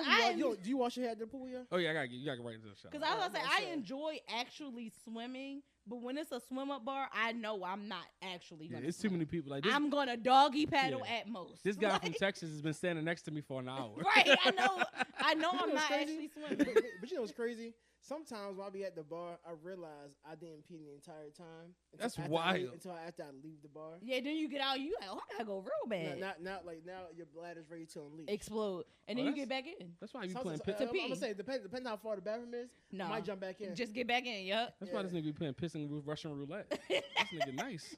C: do you wash your head at the pool, yeah?
B: Oh yeah, you gotta get right into the shower.
A: Because I was gonna say I enjoy actually swimming, but when it's a swim up bar, I know I'm not actually gonna.
B: It's too many people. Like this,
A: I'm gonna doggy paddle at most.
B: This guy from Texas has been standing next to me for an hour.
A: Right, I know I'm not actually swimming.
C: But you know what's crazy? Sometimes while I be at the bar, I realize I didn't pee the entire time.
B: That's wild.
C: Until after I leave the bar.
A: Yeah, then you get out, you like, oh, I gotta go real bad.
C: Now your bladder's ready to unleash.
A: Explode, and then you get back in.
B: That's why you playing
C: to pee. I'm
A: pee.
C: gonna say depending how far the bathroom is.
A: No,
C: I might jump back in.
A: Just get back in. Yup.
B: That's why this nigga be playing pissing with Russian roulette. This nigga nice.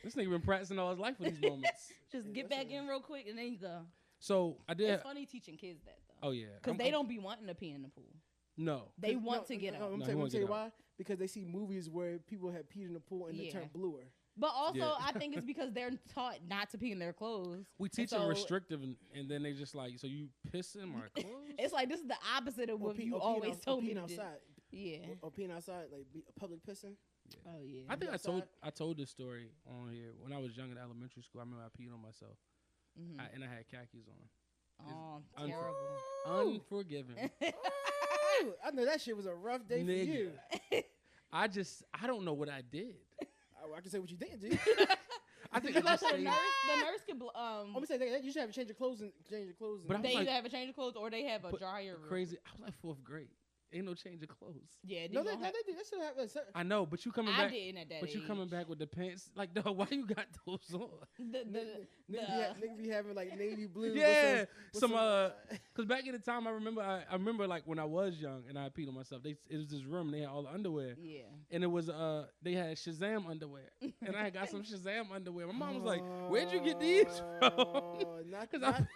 B: This nigga been practicing all his life for these moments.
A: Just get back in real quick, and then you go.
B: So I did.
A: It's funny teaching kids that though.
B: Oh yeah,
A: because they don't be wanting to pee in the pool.
B: No,
A: they want to get out.
C: I'm tell you why. Because they see movies where people have peed in the pool and they turn bluer.
A: But also, I think it's because they're taught not to pee in their clothes.
B: We teach them restrictive, and then they just like, so you piss in my clothes?
A: It's like this is the opposite of what you always told me to do.
C: Outside.
A: Yeah.
C: Or peeing outside, like public pissing.
B: Yeah.
A: Oh yeah.
B: I think I told this story on here when I was young in elementary school. I remember I peed on myself, and I had khakis on.
A: Oh, terrible.
B: Unforgiving.
C: I know that shit was a rough day for you.
B: I don't know what I did.
C: I can say what you didn't do.
B: I think
A: the nurse could.
C: I'm gonna say you should have a change of clothes.
A: But they either have a change of clothes or they have a dryer room.
B: Crazy. I was like fourth grade. Ain't no change of clothes.
A: Yeah,
C: no, they do. They still have.
B: I know, but you coming back.
A: I didn't at that
B: But
A: age.
B: you coming back with the pants? Like, no, why you got those on?
C: Nigga be having like navy blue.
B: Yeah, because back in the time, I remember like when I was young and I peed on myself. It was this room. They had all the underwear.
A: Yeah,
B: and it was they had Shazam underwear, and I had got some Shazam underwear. My mom was like, "Where'd you get these from?"
C: Not the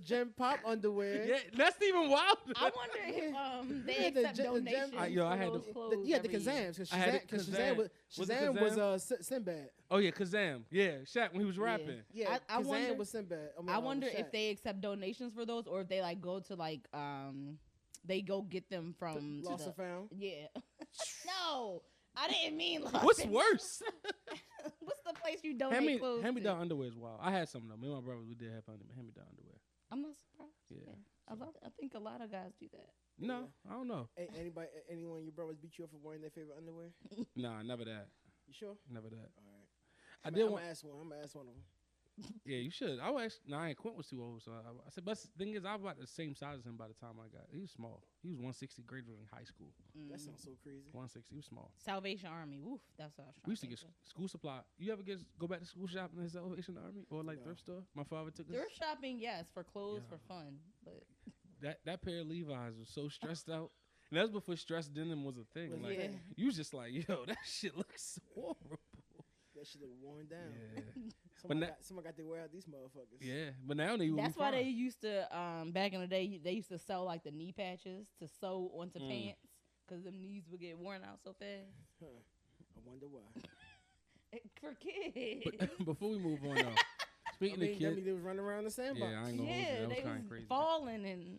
C: Gem Pop underwear.
B: Yeah, that's even wilder.
A: I wonder if they accept donations.
B: I had
C: the Kazams because Shazam was Sinbad.
B: Oh yeah, Kazam. Yeah, Shaq when he was rapping.
C: Yeah, Kazam was Sinbad.
A: I wonder if they accept donations for those, or if they like go to like they go get them from
C: Lost and Found.
A: Yeah. No, I didn't mean Lost.
B: What's worse?
A: What's the place you donate clothes?
B: Hand me down underwear is wild. I had some though. Me and my brother, we did have hand me down underwear.
A: I'm not surprised.
B: Yeah.
A: I think a lot of guys do that.
B: No, I don't know.
C: Anyone your brothers beat you up for wearing their favorite underwear?
B: Nah, never that.
C: You sure?
B: Never that.
C: All right.
B: I'm gonna
C: ask one of them.
B: Yeah, you should. I was Quint was too old, so I said. But the thing is, I was about the same size as him by the time I got. He was small. He was 160, graduated in high school.
C: That sounds so crazy.
B: 160, he was small.
A: Salvation Army, woof. That's what I was trying.
B: We used to get school supply. You ever go back to school shopping at Salvation Army or like thrift store? My father took us.
A: Thrift shopping, yes, for clothes for fun, but
B: that pair of Levi's was so stressed out. And that's before stress denim was a thing.
C: Was
B: Like,
A: yeah.
B: you was just like, yo, that shit looks horrible.
C: That shit look worn down.
B: Yeah.
C: Someone got to wear out these motherfuckers.
B: Yeah, but now they will
A: That's
B: be
A: why
B: fine.
A: they used to back in the day they used to sell like the knee patches to sew onto pants because them knees would get worn out so fast.
C: Huh. I wonder why.
A: For kids.
B: But before we move on, though, speaking of
C: that
B: kids,
C: mean they was running around the sandbox.
B: yeah, I ain't gonna hold you.
A: Yeah,
B: That was
A: they
B: kind
A: was
B: of crazy.
A: falling and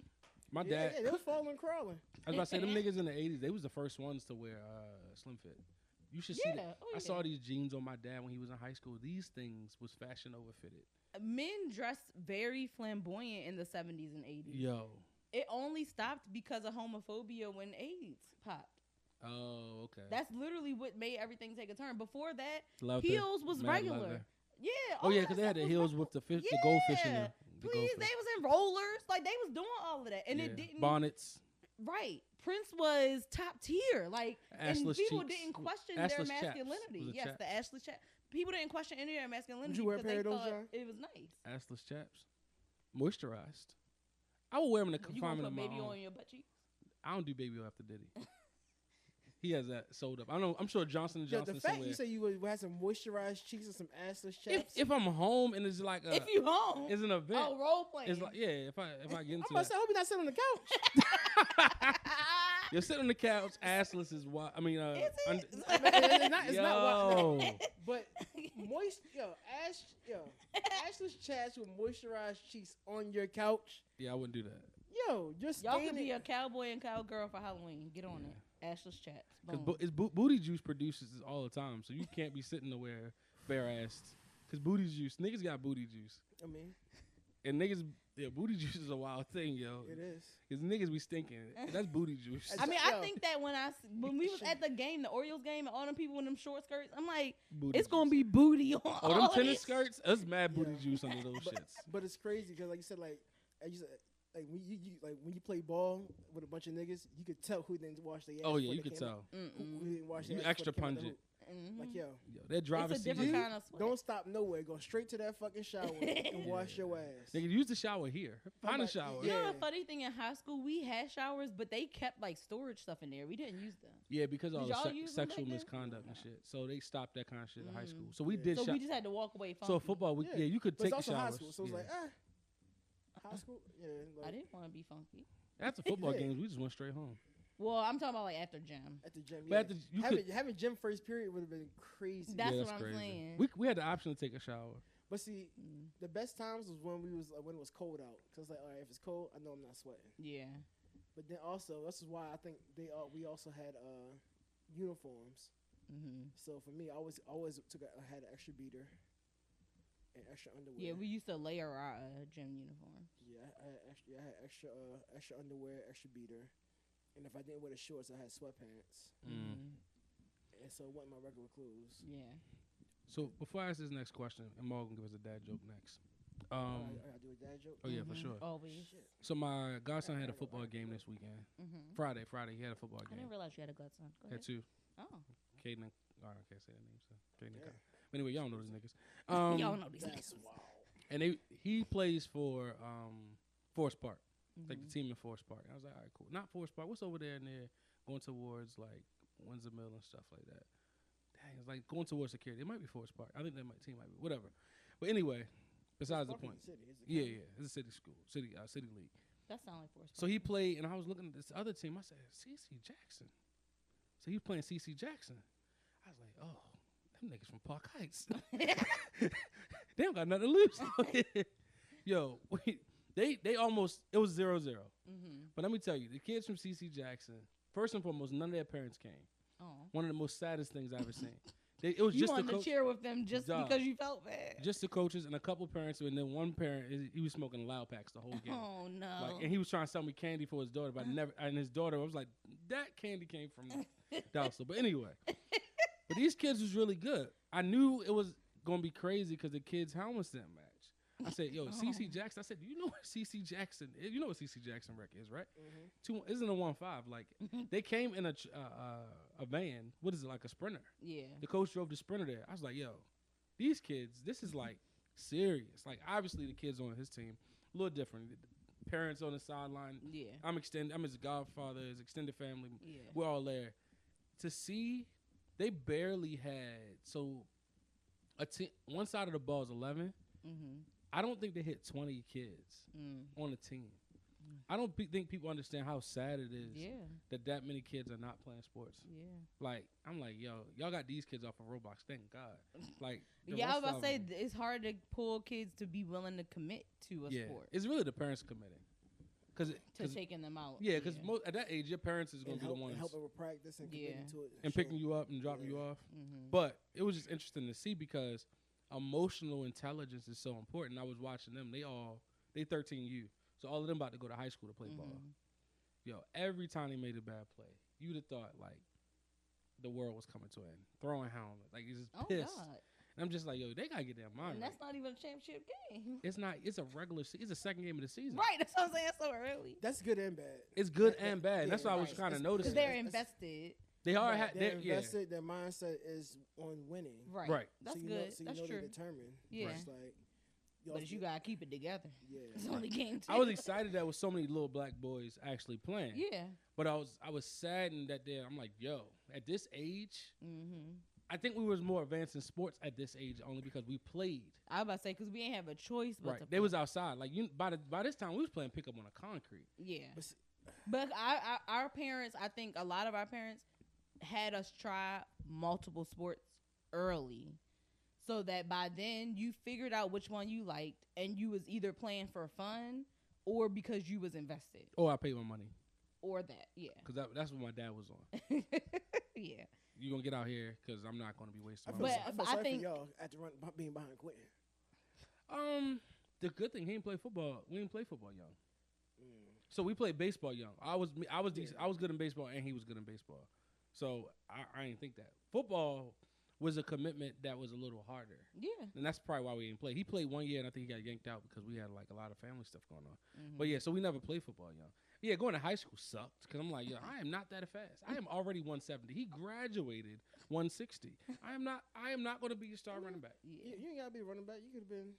B: My dad,
C: Yeah, they was falling and crawling.
B: I was about to say, them niggas in the 80s, they was the first ones to wear slim fit. You should see
A: yeah,
B: that.
A: oh,
B: I
A: yeah.
B: saw these jeans on my dad when he was in high school. These things was fashion over fitted.
A: Men dressed very flamboyant in the 70s and 80s.
B: Yo.
A: It only stopped because of homophobia when AIDS popped.
B: Oh, okay.
A: That's literally what made everything take a turn. Before that,
B: Leather,
A: heels was
B: mad
A: regular.
B: leather.
A: Yeah.
B: Oh,
A: all
B: yeah,
A: that
B: because they had
A: stuff
B: the
A: was
B: heels with the goldfish in
A: Yeah.
B: there. The
A: Please,
B: goldfish.
A: they was in rollers. Like, they was doing all of that. And
B: Yeah.
A: it didn't.
B: Bonnets.
A: Right. Prince was top tier. Like, and
B: Assless
A: people
B: cheeks.
A: didn't question
B: Assless
A: their
B: chaps.
A: masculinity.
B: Was it
A: Yes,
B: chaps?
A: the assless chap. People didn't question any of their masculinity
C: Would you wear a
A: because
C: pair
A: they
C: of those,
A: thought
C: John?
A: it was nice.
B: Assless chaps. Moisturized. I will wear them in the
A: You gonna
B: confinement
A: put
B: of my
A: baby
B: own.
A: on your butt cheeks?
B: I don't do baby oil after Diddy. He has that sold up. I know. I'm sure Johnson &
C: Yeah,
B: Johnson
C: the fact
B: somewhere.
C: you say you would have some moisturized cheeks and some assless chaps.
B: If I'm home and it's like
A: If you home.
B: it's an event.
A: Oh, role playing.
B: It's like if I get into
C: I'm about to
B: that.
C: say, I hope you're not sitting on the couch.
B: You sit on the couch, assless is wild. I mean,
A: Is it?
C: It's not
B: yo,
C: wild. But assless chaps with moisturized cheeks on your couch.
B: yeah, I wouldn't do that.
C: Yo, you're
A: Y'all could
C: standing.
A: be a cowboy and cowgirl for Halloween. Get on it. Ashless chaps.
B: Because
A: Boom.
B: booty juice produces this all the time, so you can't be sitting nowhere bare assed. Because booty juice, niggas got booty juice,
C: I mean,
B: and niggas, booty juice is a wild thing, yo.
C: it is.
B: Because niggas be stinking. That's booty juice.
A: I mean,
C: Yo.
A: I think that when we was at the game, the Orioles game, and all them people in them short skirts, I'm like,
B: Booty
A: it's
B: juice.
A: gonna be booty on
B: Oh,
A: all
B: them
A: of
B: tennis
A: this.
B: skirts? Us mad booty
C: Yeah.
B: juice under those shits.
C: But it's crazy because, like you said, like when you play ball with a bunch of niggas, you could tell who didn't wash their ass.
B: Oh yeah,
C: before
B: you
C: they
B: could
C: came out.
B: tell.
C: Who didn't wash their
B: You
C: ass before
B: extra
C: they came out the
B: pungent.
C: hoop. Like yo,
B: Yo, that driver
A: It's a
B: seat.
A: different
C: You
A: kind of sweat.
C: don't stop nowhere. Go straight to that fucking shower and wash your ass.
B: Nigga, use the shower here. Find a
C: like,
B: shower.
A: You know
C: Yeah.
A: the funny thing in high school, we had showers, but they kept like storage stuff in there. We didn't use them.
B: Yeah, because of all
A: Did
B: the
A: y'all use them
B: sexual
A: back then?
B: misconduct and shit. So they stopped that kind of shit in high school.
A: Mm.
B: So we
C: Yeah.
B: did
A: So
B: shot.
A: we just had to walk away.
B: So
A: funky.
B: football,
C: Yeah.
B: you could
C: But
B: take
C: it's
B: the
C: also high
B: showers.
C: school, so it's
B: Yeah.
C: like high school. Yeah,
A: I
C: like
A: didn't want to be funky.
B: After football
C: Yeah.
B: games, we just went straight home.
A: Well, I'm talking about like after gym.
C: at the gym.
B: But
C: Yeah.
B: after you
C: Having gym first period would have been crazy.
A: That's
B: yeah,
A: what
B: that's
A: I'm
B: crazy.
A: saying.
B: We had the option to take a shower.
C: But see,
A: Mm.
C: the best times was when when it was cold out. Cause like, all right, if it's cold, I know I'm not sweating.
A: Yeah.
C: But then also, this is why I think we also had uniforms.
A: Mm-hmm.
C: So for me, I always I had an extra beater and extra underwear.
A: Yeah, we used to layer our gym uniforms.
C: Yeah, I had extra underwear, extra beater, and if I didn't wear the shorts, I had sweatpants,
B: Mm.
C: and so it wasn't my regular clothes.
A: Yeah.
B: So before I ask this next question, and Morgan give us a dad joke next.
C: I gotta do a dad joke.
B: Oh yeah, for
A: Mhm.
B: sure.
A: Always.
C: Shit.
B: So my godson had a football game this weekend.
A: Mm-hmm.
B: Friday, he had a football
A: I
B: game.
A: didn't realize you had a godson. Go
B: Had
A: ahead.
B: two.
A: Oh.
B: Caden and I can't say their names. So Caden and
C: Yeah.
B: Kyle. But anyway, y'all know these niggas.
A: Y'all know these
C: That's
A: niggas.
C: wild.
B: And he plays for Forest Park, like the
A: Mhm.
B: team in Forest Park. I was like, all right, cool. Not Forest Park. What's over there and there, going towards like Windsor Mill and stuff like that. Dang, it's like going towards security. It might be Forest Park. I think that team might be whatever. But anyway, besides the
C: Fucking
B: point.
C: city, is it
B: Yeah,
C: county?
B: yeah, it's a city school, city league.
A: That sounds like Forrest.
B: So he played, and I was looking at this other team. I said, CC Jackson. So he playing CC Jackson. I was like, oh, them niggas from Park Heights. They don't got nothing to lose. Yo, they almost, it was 0-0.
A: Mm-hmm.
B: But let me tell you, the kids from CC Jackson, first and foremost, none of their parents came.
A: Oh.
B: One of the most saddest things I've ever seen. It was
A: You
B: just the
A: wanted to
B: coach,
A: cheer with them just
B: Dog.
A: because you felt bad.
B: just the coaches and a couple parents, and then one parent, he was smoking loud packs the whole game.
A: Oh no.
B: Like, and he was trying to sell me candy for his daughter, but I never. And his daughter, I was like, that candy came from Dallas. But anyway, but these kids was really good. I knew it was gonna be crazy because the kids' helmets didn't match. I said, "Yo, CC Jackson." I said, "Do you know what CC Jackson? You know what CC Jackson rec is, right? Isn't a 1.5? Like they came in a van. What is it, like a Sprinter?
A: Yeah.
B: The coach drove the Sprinter there. I was like, yo, these kids, this is like serious. Like obviously the kids on his team, a little different. parents on the sideline.
A: Yeah.
B: I'm his godfather, his extended family.
A: Yeah.
B: We're all there. To see, they barely had one side of the ball is 11.
A: Mm-hmm.
B: I don't think they hit 20 kids on the team. I don't think people understand how sad it is that many kids are not playing sports.
A: Yeah.
B: Like, I'm like, yo, y'all got these kids off of Roblox. Thank God. Like,
A: yeah, I was about to say, it's hard to pull kids to be willing to commit to a sport.
B: It's really the parents committing.
A: To taking them out.
B: Yeah, because at that age, your parents is going to be the ones
C: helping with practice and committing to it.
B: And picking you up and dropping you off.
A: Mm-hmm.
B: But it was just interesting to see because emotional intelligence is so important. I was watching them. They 13U. So all of them about to go to high school to play ball. Yo, every time they made a bad play, you'd have thought, like, the world was coming to an end. Throwing helmet. Like, he's just pissed.
A: God.
B: And I'm just like, yo, they got to get their mind
A: And
B: right.
A: that's not even a championship game.
B: It's not. It's a regular it's the second game of the season.
A: Right, that's what I'm saying. So early.
C: That's good and bad.
B: It's good and bad. That's what I was kind of noticing.
A: Because they're invested.
B: They are.
C: They're invested. Their mindset is on winning.
B: Right.
A: That's
C: so
A: good.
C: So
A: that's true.
C: They're determined.
A: Yeah.
C: It's like,
A: but you gotta keep it together.
C: Yeah.
A: It's only game 2.
B: I was excited that with so many little black boys actually playing.
A: Yeah.
B: But I was saddened that I'm like, yo, at this age, I think we was more advanced in sports at this age only because we played.
A: I was about to say because we ain't have a choice. But
B: They was outside. Like by this time we was playing pickup on a concrete.
A: Yeah. But our parents, I think a lot of our parents had us try multiple sports early. So that by then you figured out which one you liked and you was either playing for fun or because you was invested.
B: Or I paid my money.
A: Or that, yeah.
B: Because that's what my dad was on.
A: Yeah.
B: You going to get out here because I'm not going to be wasting my
C: money.
A: But
C: I think y'all after being behind quitting.
B: The good thing, he didn't play football. We didn't play football young. So we played baseball young. I was decent. I was good in baseball and he was good in baseball. So I didn't think that. Football was a commitment that was a little harder. Yeah. And that's probably why we didn't play. He played 1 year, and I think he got yanked out because we had, like, a lot of family stuff going on. But, yeah, so we never played football young. Yeah, going to high school sucked because I'm like, yo, I am not that fast. I am already 170. He graduated 160. I am not going to be a star running back.
C: Yeah. You ain't got to be running back. You could have been,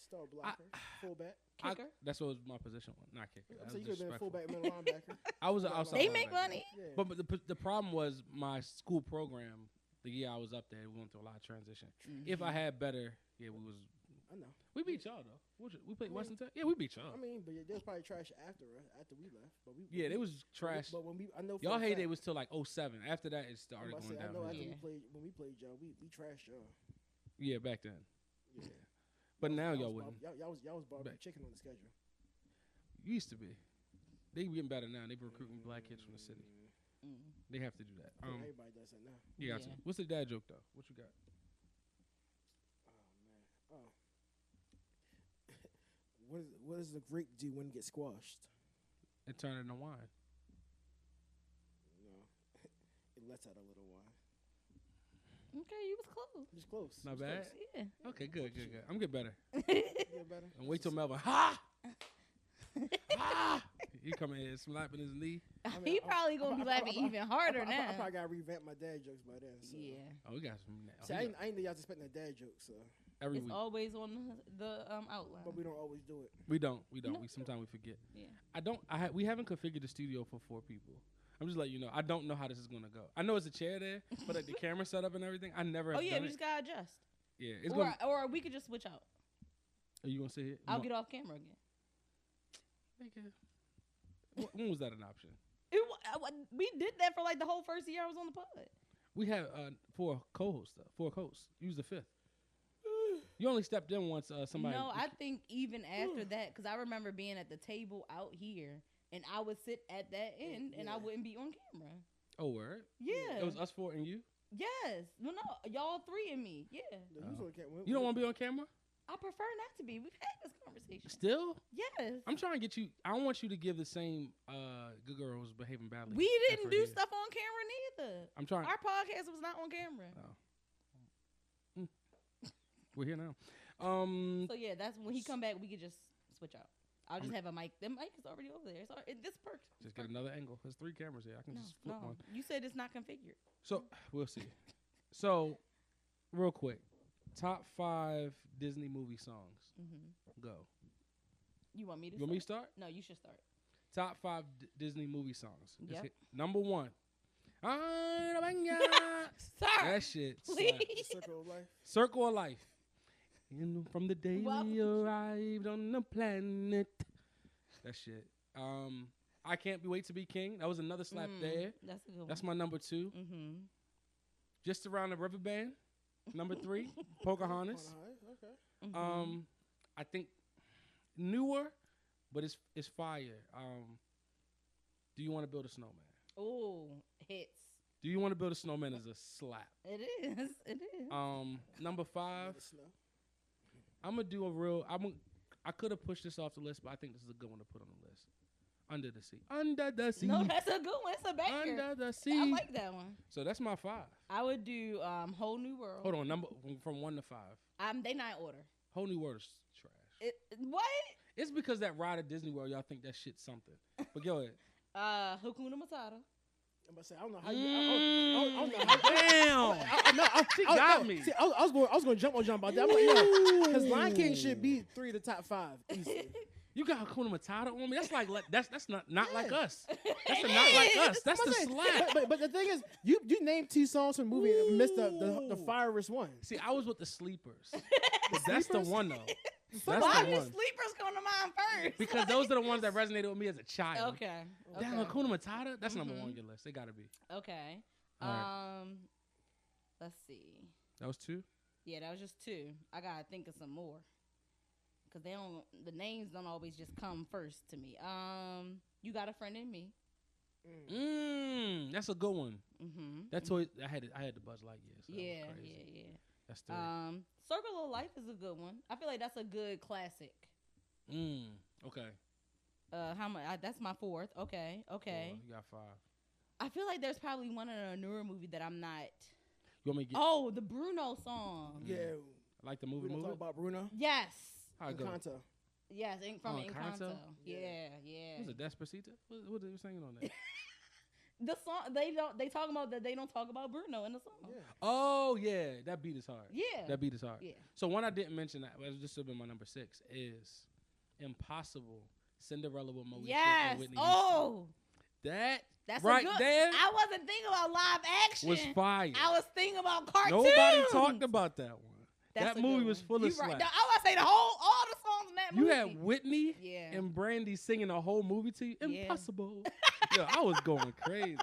C: star blocker, fullback.
A: Kicker.
B: That's what was my position was, not kicker.
C: So you could have been fullback, middle linebacker.
B: I was an outside
A: They make money.
C: Yeah.
B: But the problem was my school program. The year I was up there, we went through a lot of transition. If I had better, we was.
C: I know.
B: We beat y'all though. We played Western Tech. Yeah, we beat y'all.
C: I mean, but they was probably trash after we left. But
B: they was trash.
C: But when I know
B: y'all heyday was till like 07. After that, it started going down.
C: I know when we played y'all, we trashed y'all.
B: Yeah, back then.
C: Yeah.
B: But now y'all wouldn't.
C: Y'all was barbecue chicken on the schedule.
B: Used to be. They getting better now. They recruiting black kids from the city. They have to do that.
C: Everybody does that now.
B: Yeah. What's the dad joke though? What you got?
C: Oh man. What does the grape do when it gets squashed?
B: It turns into wine.
C: No, it lets out a little wine.
A: Okay, you was close.
C: Just close.
B: Not bad.
A: Close. Yeah.
B: Okay, good. I'm getting better.
C: Get better.
B: And wait till Melvin. Ha! He coming in slapping his knee.
A: He probably gonna be laughing even harder now.
C: I probably gotta revamp my dad jokes by then. So.
A: Yeah.
B: Oh, we got some.
C: See, I ain't know y'all expecting a dad joke, so
B: every
A: it's
B: week.
A: always on the outline.
C: But we don't always do it.
B: We don't.
A: No,
B: We sometimes we forget.
A: Yeah.
B: We haven't configured the studio for 4 people. I'm just letting you know. I don't know how this is gonna go. I know it's a chair there, but like the camera setup and everything, I never. Have
A: we
B: done
A: just gotta adjust.
B: Yeah, it's
A: or we could just switch out.
B: Are you gonna say it?
A: I'll get off camera again.
B: When was that an option?
A: We did that for like the whole first year I was on the pod.
B: We had 4 co-hosts. 4 hosts. You was the 5th. You only stepped in once. Somebody.
A: No, I think even after that, because I remember being at the table out here, and I would sit at that end, and I wouldn't be on camera.
B: Oh, word?
A: Yeah.
B: It was us 4 and you?
A: Yes. Well, no, y'all 3 and me. Yeah.
B: You don't want to be on camera?
A: I prefer not to be. We've had this conversation.
B: Still?
A: Yes.
B: I'm trying to get you. I don't want you to give the same good girls behaving badly.
A: We didn't do stuff on camera neither.
B: I'm trying.
A: Our podcast was not on camera.
B: Oh. We're here now.
A: So yeah, that's when he come back. We could just switch out. I'll just have a mic. The mic is already over there. This perks.
B: Just get another angle. There's 3 cameras here. I can just flip one.
A: You said it's not configured.
B: So we'll see. So, real quick, top 5 Disney movie songs. Go.
A: You want me to?
B: You want me to start?
A: No, you should start.
B: Top 5 Disney movie songs.
A: Yep.
B: Number 1.
A: Sir,
B: That shit.
A: please.
C: Circle of Life.
B: Circle of Life. From the day
A: Welcome.
B: we arrived on the planet. That shit. I Can't Wait to Be King. That was another slap there.
A: That's a good one.
B: That's my number 2.
A: Mm-hmm.
B: Just Around the River Band. Number 3. Pocahontas.
C: Okay.
A: Mm-hmm.
B: I think newer, but it's fire. Do You Want to Build a Snowman?
A: Oh, hits.
B: Do You Want to Build a Snowman is a slap.
A: It is. It is.
B: Number 5. I'm gonna do a real. I could have pushed this off the list, but I think this is a good one to put on the list. Under the Sea. Under the Sea.
A: No, that's a good one. It's a banger.
B: Under the Sea.
A: I like that one.
B: So that's my 5.
A: I would do Whole New World.
B: Hold on, number from 1 to 5.
A: They not in order.
B: Whole New World is trash.
A: What?
B: It's because that ride at Disney World, y'all think that shit's something. But go ahead.
A: Hakuna Matata.
C: I'm about to say, I don't know how you. I don't know how.
B: Damn. She got me.
C: See, I was going to jump about that. I'm like, because Lion King should be 3 of the top 5 easily.
B: You got Hakuna Matata on me? That's like that's not like us. That's
A: It
B: not like
A: is.
B: us. That's the slap.
C: But the thing is, you named 2 songs from the movie and missed the firest one.
B: See, I was with the sleepers. That's the
C: Sleepers?
B: one though.
A: Why
B: That's
A: did
B: the one.
A: sleepers come to mind first?
B: Because those are the ones that resonated with me as a child.
A: Okay.
B: Damn, Hakuna Matata? That's number 1 on your list. It gotta be.
A: Okay.
B: All right.
A: Let's see.
B: That was 2?
A: Yeah, that was just 2. I gotta think of some more. Cause the names don't always just come first to me. You Got a Friend in Me.
B: That's a good one.
A: Mm-hmm.
B: That's always I had the Buzz Lightyear. So
A: Yeah.
B: That's 3.
A: Circle of Life is a good one. I feel like that's a good classic.
B: Okay.
A: How much? That's my 4th. Okay.
B: 4, you got 5.
A: I feel like there's probably one in a newer movie that I'm not.
B: You want me to get?
A: Oh, the Bruno song.
C: Yeah.
B: Like the movie.
C: We talk about Bruno.
A: Yes.
B: How it go?
C: Encanto.
A: Yes, from
B: Encanto?
A: Encanto.
C: Yeah.
A: Yeah.
B: Was it Despacito? What they were singing on that?
A: The song they talk about that they don't talk about Bruno in the song.
C: Yeah.
B: Oh yeah, that beat is hard.
A: Yeah.
B: That beat is hard.
A: Yeah.
B: So one I didn't mention that, but this would have been my number 6 is Impossible. Cinderella with Moesha
A: Yes.
B: and Whitney
A: Oh.
B: Houston.
A: That's
B: right
A: a good,
B: there
A: I wasn't thinking about live action.
B: was fire.
A: I was thinking about cartoons.
B: Nobody talked about that one.
A: That's
B: that
A: a
B: movie
A: good
B: was
A: one.
B: full of
A: You
B: slaps.
A: right. I was say all the songs in that movie.
B: You had Whitney
A: Yeah.
B: and Brandy singing a whole movie to you.
A: Yeah.
B: Impossible. Yeah, I was going crazy.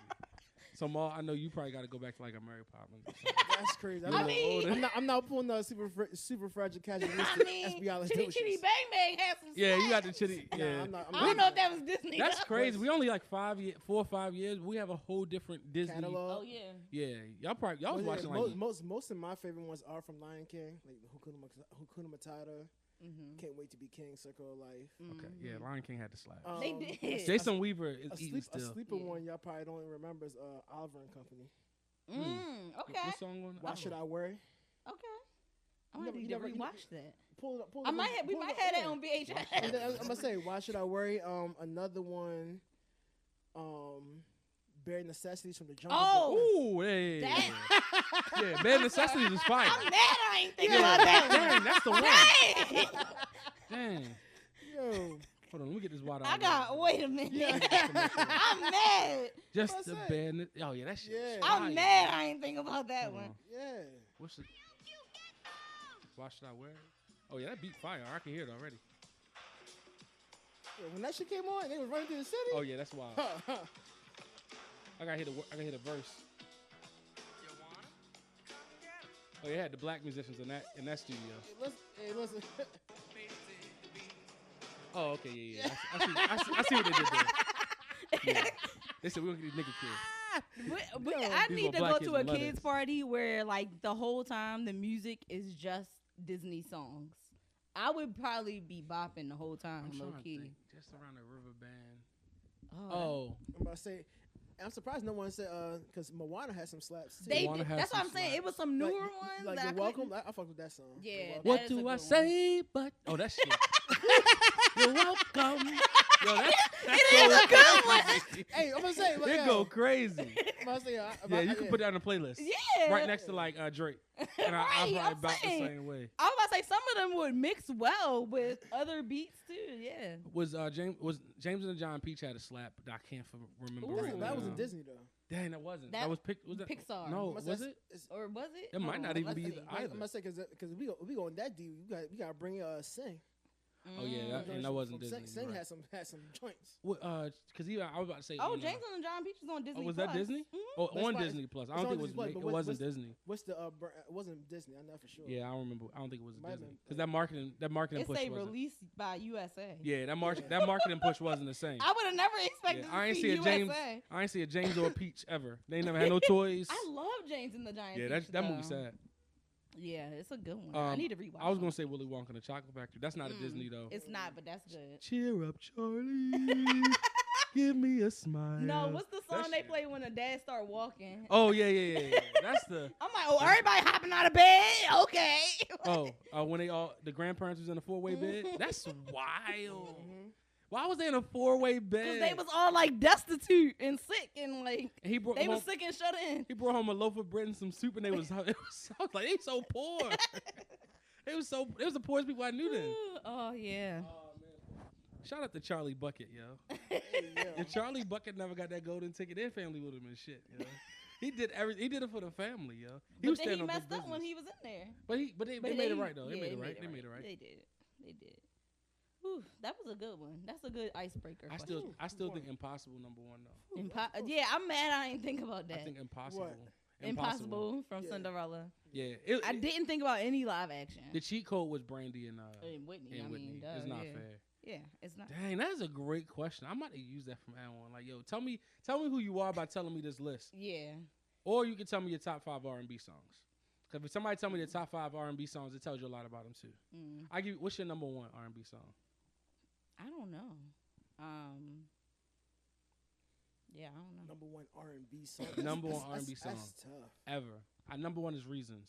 B: So, Ma, I know you probably got to go back to like a Mary Poppins. Or something.
C: That's crazy.
B: I
A: mean-
C: I'm not pulling the super fragile casual.
A: I mean,
C: FBI
A: Chitty Chitty Bang Bang had some
B: Yeah, you got the
A: slaps.
B: chitty. Yeah.
A: I don't know if that was Disney.
B: That's
A: though.
B: crazy. We only like 4 or 5 years. We have a whole different Disney.
C: catalog.
A: Oh yeah.
B: Yeah, y'all was watching like
C: Most of my favorite ones are from Lion King, like Hakuna Matata.
A: Mm-hmm.
C: Can't Wait to Be King, Circle of Life.
B: okay, yeah. Lion King had to slap.
A: They did.
B: Jason Weaver is eating
C: A
B: still.
C: sleeper
A: Yeah.
C: one y'all probably don't remember is Oliver and Company.
A: Okay.
B: What song on?
C: Why Should I Worry?
A: Okay. I'm
C: You
A: gonna need to
C: never-
A: rewatch that.
C: Pull it up.
A: We might have that on VHS.
C: And then I'm gonna say, Why Should I Worry? Another one, Bare Necessities from the Jungle Book.
A: Oh,
B: Ooh, yeah.
A: that.
B: Yeah, Bad Necessities is fire.
A: I'm mad I ain't thinking
B: Yeah,
A: about that.
B: dang, that's the one.
A: Dang.
B: Dang.
C: Yo,
B: Hold on, let me get this water.
A: I
B: out
A: got. Wait a minute.
C: Yeah.
A: I'm mad.
B: Just
C: What's
B: the
C: that?
B: bad. Oh yeah, that shit.
C: Yeah.
A: I'm mad I ain't think about that
B: Hold
A: one.
B: on.
C: yeah.
B: What's it? Why should I wear it? Oh yeah, that beat fire. I can hear it already.
C: Yeah, when that shit came on, they was running through the city.
B: Oh yeah, that's wild. I gotta hear the verse. Oh, they had the black musicians in that studio.
C: Hey, listen.
B: Oh, okay, yeah. I see what they did there. Yeah. They said we don't get these nigga kids.
A: I
B: These
A: need
B: little
A: to
B: black
A: go
B: kids
A: to a
B: with letters.
A: kids party where like the whole time the music is just Disney songs. I would probably be bopping the whole time,
B: I'm
A: low
B: trying to
A: key.
B: think. Just around the river band.
A: Oh,
B: Oh,
C: I'm about to say, I'm surprised no one said because Moana had some slaps too.
A: they
B: Moana
A: did,
B: has
A: that's what
B: some
A: I'm saying. It was some newer ones.
C: Like
A: that I
C: You're Welcome.
A: couldn't-
C: I fucked with that song.
A: Yeah,
C: You're
A: that
C: Welcome.
B: what
A: is a
B: do
A: good
B: I
A: one.
B: say? But oh, that shit. You're welcome. Yo, that's
A: It is a good one.
B: crazy.
C: Hey, I'm gonna say,
B: They go crazy.
C: I'm gonna say,
B: Yeah, you can put that on a playlist.
A: Yeah.
B: Right next to like Drake. And
A: Right,
B: I'm
A: I'm
B: probably about the
A: saying.
B: same way.
A: I was about to say some of them would mix well with other beats too. Yeah.
B: Was James and the Giant Peach had a slap that I can't remember
A: Ooh.
B: right now.
C: that was in Disney though.
B: Dang, that wasn't.
A: That
B: That was was that
A: Pixar.
B: No,
C: I'm gonna
B: was
C: say
B: it?
A: Or was it?
B: It might
A: Hold
B: not
A: on,
B: even
A: let's
B: be
A: see.
B: either.
C: I'm gonna say because we go on that deal. We got to bring Sing.
B: Oh yeah, and that wasn't Disney.
C: Sing
B: right.
C: had some joints.
B: Because even I was about to say.
A: Oh, James and the Giant Peach was on Disney.
B: Oh, was
A: Plus.
B: that Disney?
A: Mhm.
B: Oh,
C: That's
B: on
C: why
B: Disney Plus. I
C: it's
B: don't
C: on
B: think it was.
C: Disney Plus,
B: It
C: but
B: wasn't
C: what's-
B: Disney.
C: What's the it wasn't Disney. I know for sure.
B: Yeah, I don't remember. I don't think it was
C: Might have
B: Disney
C: been.
B: because that marketing
A: It
B: push
A: say
B: wasn't.
A: released by USA.
B: Yeah, that marketing push wasn't the same.
A: I would have never expected
B: I
A: to
B: ain't
A: see
B: see a
A: USA.
B: James. I ain't see a James or a Peach ever. They ain't never had no toys.
A: I love James and the Giant
B: Yeah,
A: Peach.
B: that movie
A: though.
B: sad.
A: Yeah, it's a good one. I need to rewatch.
B: I was
A: it.
B: gonna say Willy Wonka and the Chocolate Factory. That's not a Disney though.
A: It's not, but that's good.
B: Cheer up, Charlie. Give me a smile.
A: No, what's the song
B: That
A: they
B: shit.
A: play when the dad start walking?
B: Oh yeah. That's the.
A: I'm like, oh, everybody hopping out of bed? Okay.
B: When the grandparents was in a 4-way bed. That's wild.
C: Mhm.
B: Why was they in a 4-way bed?
A: Because they was all like destitute and sick and like
B: And he brought
A: they
B: home,
A: was sick and shut in.
B: He brought home a loaf of bread and some soup, and I was like, they so poor. It was the poorest people I knew then.
A: Oh yeah.
B: Oh man! Shout out to Charlie Bucket, yo.
C: Hey, yo.
B: If Charlie Bucket never got that golden ticket, their family would have been shit, yo. He did everything. He did it for the family, yo.
A: But
B: was
A: then he
B: standing on big
A: messed up when
B: business.
A: he was in there.
B: But they made it right though. They
A: yeah,
B: made it right. They made it right.
A: They did. They did. Whew, that was a good one. That's a good icebreaker.
B: I still think Impossible #1 though.
A: Yeah, I'm mad I didn't think about that.
B: I think Impossible.
C: What?
A: Impossible from
C: Yeah.
A: Cinderella.
B: Yeah.
A: I didn't think about any live action.
B: The cheat code was Brandy and
A: Whitney.
B: and
A: I
B: Whitney.
A: mean, duh,
B: It's not
A: yeah.
B: fair.
A: Yeah, it's not.
B: Dang, that is a great question. I might have used that from now on. Like, yo, tell me who you are by telling me this list,
A: Yeah.
B: or you can tell me your top 5 R&B songs. Because if somebody tell me their top 5 R&B songs, it tells you a lot about them too.
A: Mm.
B: I give. What's your number 1 R&B song?
A: I don't know. Yeah, I don't know.
C: Number 1 R&B song.
B: Number 1 R&B song
C: That's tough.
B: ever. Number 1 is Reasons.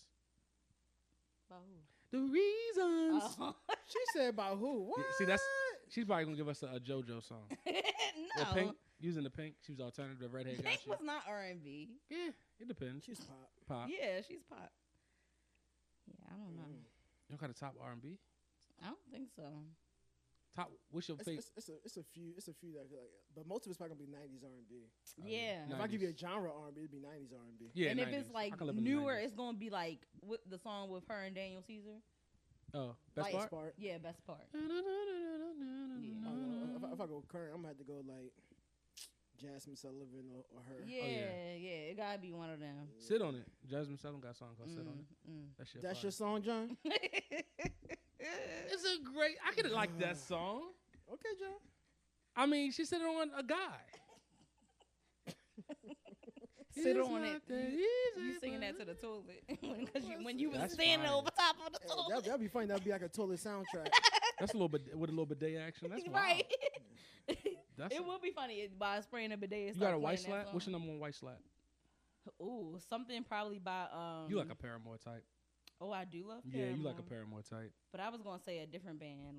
A: About who?
B: The Reasons.
A: Oh.
C: She said about who? What?
B: See, she's probably gonna give us a JoJo song.
A: No.
B: Or Pink, using the Pink. She was alternative. The redhead got
A: Pink
B: you.
A: was not R&B.
B: Yeah, it depends.
C: She's pop.
B: Pop.
A: Yeah, she's pop. Yeah, I don't know.
B: You don't got a top R&B?
A: I don't think so.
B: Top. What's your favorite?
C: It's a few that like, but most of it's probably gonna be 90s R&B.
A: Yeah.
C: If I give you a genre R&B, it'd be 90s R&B.
B: Yeah,
A: And if
B: 90s.
A: it's like
B: I can live in the
A: newer,
B: 90s.
A: it's gonna be like with the song with her and Daniel Caesar.
B: Oh, best
A: Like-
B: part.
A: Yeah, best part.
C: If I go current, I'm gonna have to go like Jasmine Sullivan or her.
A: Yeah, it gotta be one of them.
B: Sit on it. Jasmine Sullivan got a song called "Sit on It." That shit.
C: That's
B: fire.
C: your song, John?
B: It's a great. I could like that song.
C: Okay, John.
B: I mean, she said it on a guy.
A: Sit
B: It's
A: on
B: not
A: it.
B: that
A: You
B: easy,
A: singing that to
B: but-
A: the toilet when you was
B: That's
A: standing
B: fire.
A: over top of the
C: Hey,
A: toilet.
C: that'd be funny. That'd be like a toilet soundtrack.
B: That's a little bit with a little bidet action. That's wild.
A: Right.
B: That's
A: It would be funny by spraying a bidet. and
B: You got
A: start
B: a white
A: playing that
B: slap? What's your
A: song.
B: number 1 white slap?
A: Ooh, something probably by
B: You like a Paramore type.
A: Oh, I do love
B: Yeah,
A: Paramore.
B: you like a Paramore type.
A: But I was gonna say a different band,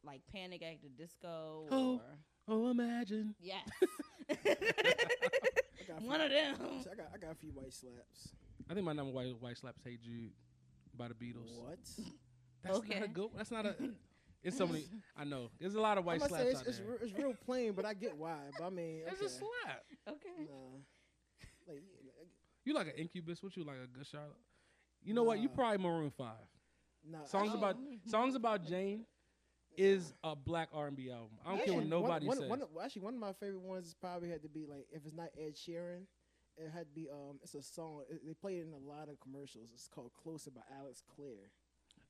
A: like Panic at the Disco.
B: Oh.
A: Or
B: Oh, imagine.
A: yes,
C: I got a few-
A: one of them.
C: So I got a few white slaps.
B: I think my number 1 white slap is "Hey Jude" by the Beatles.
C: What?
B: That's
A: Okay.
B: not a good. That's not a. It's so many. I know. There's a lot of white
C: I'm gonna say
B: slaps out there.
C: it's real plain, but I get why. But I mean,
B: It's
C: okay.
B: a slap.
A: Okay.
C: Nah. Like,
B: You like an Incubus? What you like a good Charlotte? You know what? You
C: Nah.
B: probably Maroon 5.
C: nah.
B: Songs about Jane is a black R&B album. I don't care what nobody says.
C: Actually, one of my favorite ones probably had to be like if it's not Ed Sheeran, it had to be it's a song. They play it in a lot of commercials. It's called "Closer" by Alex Clare.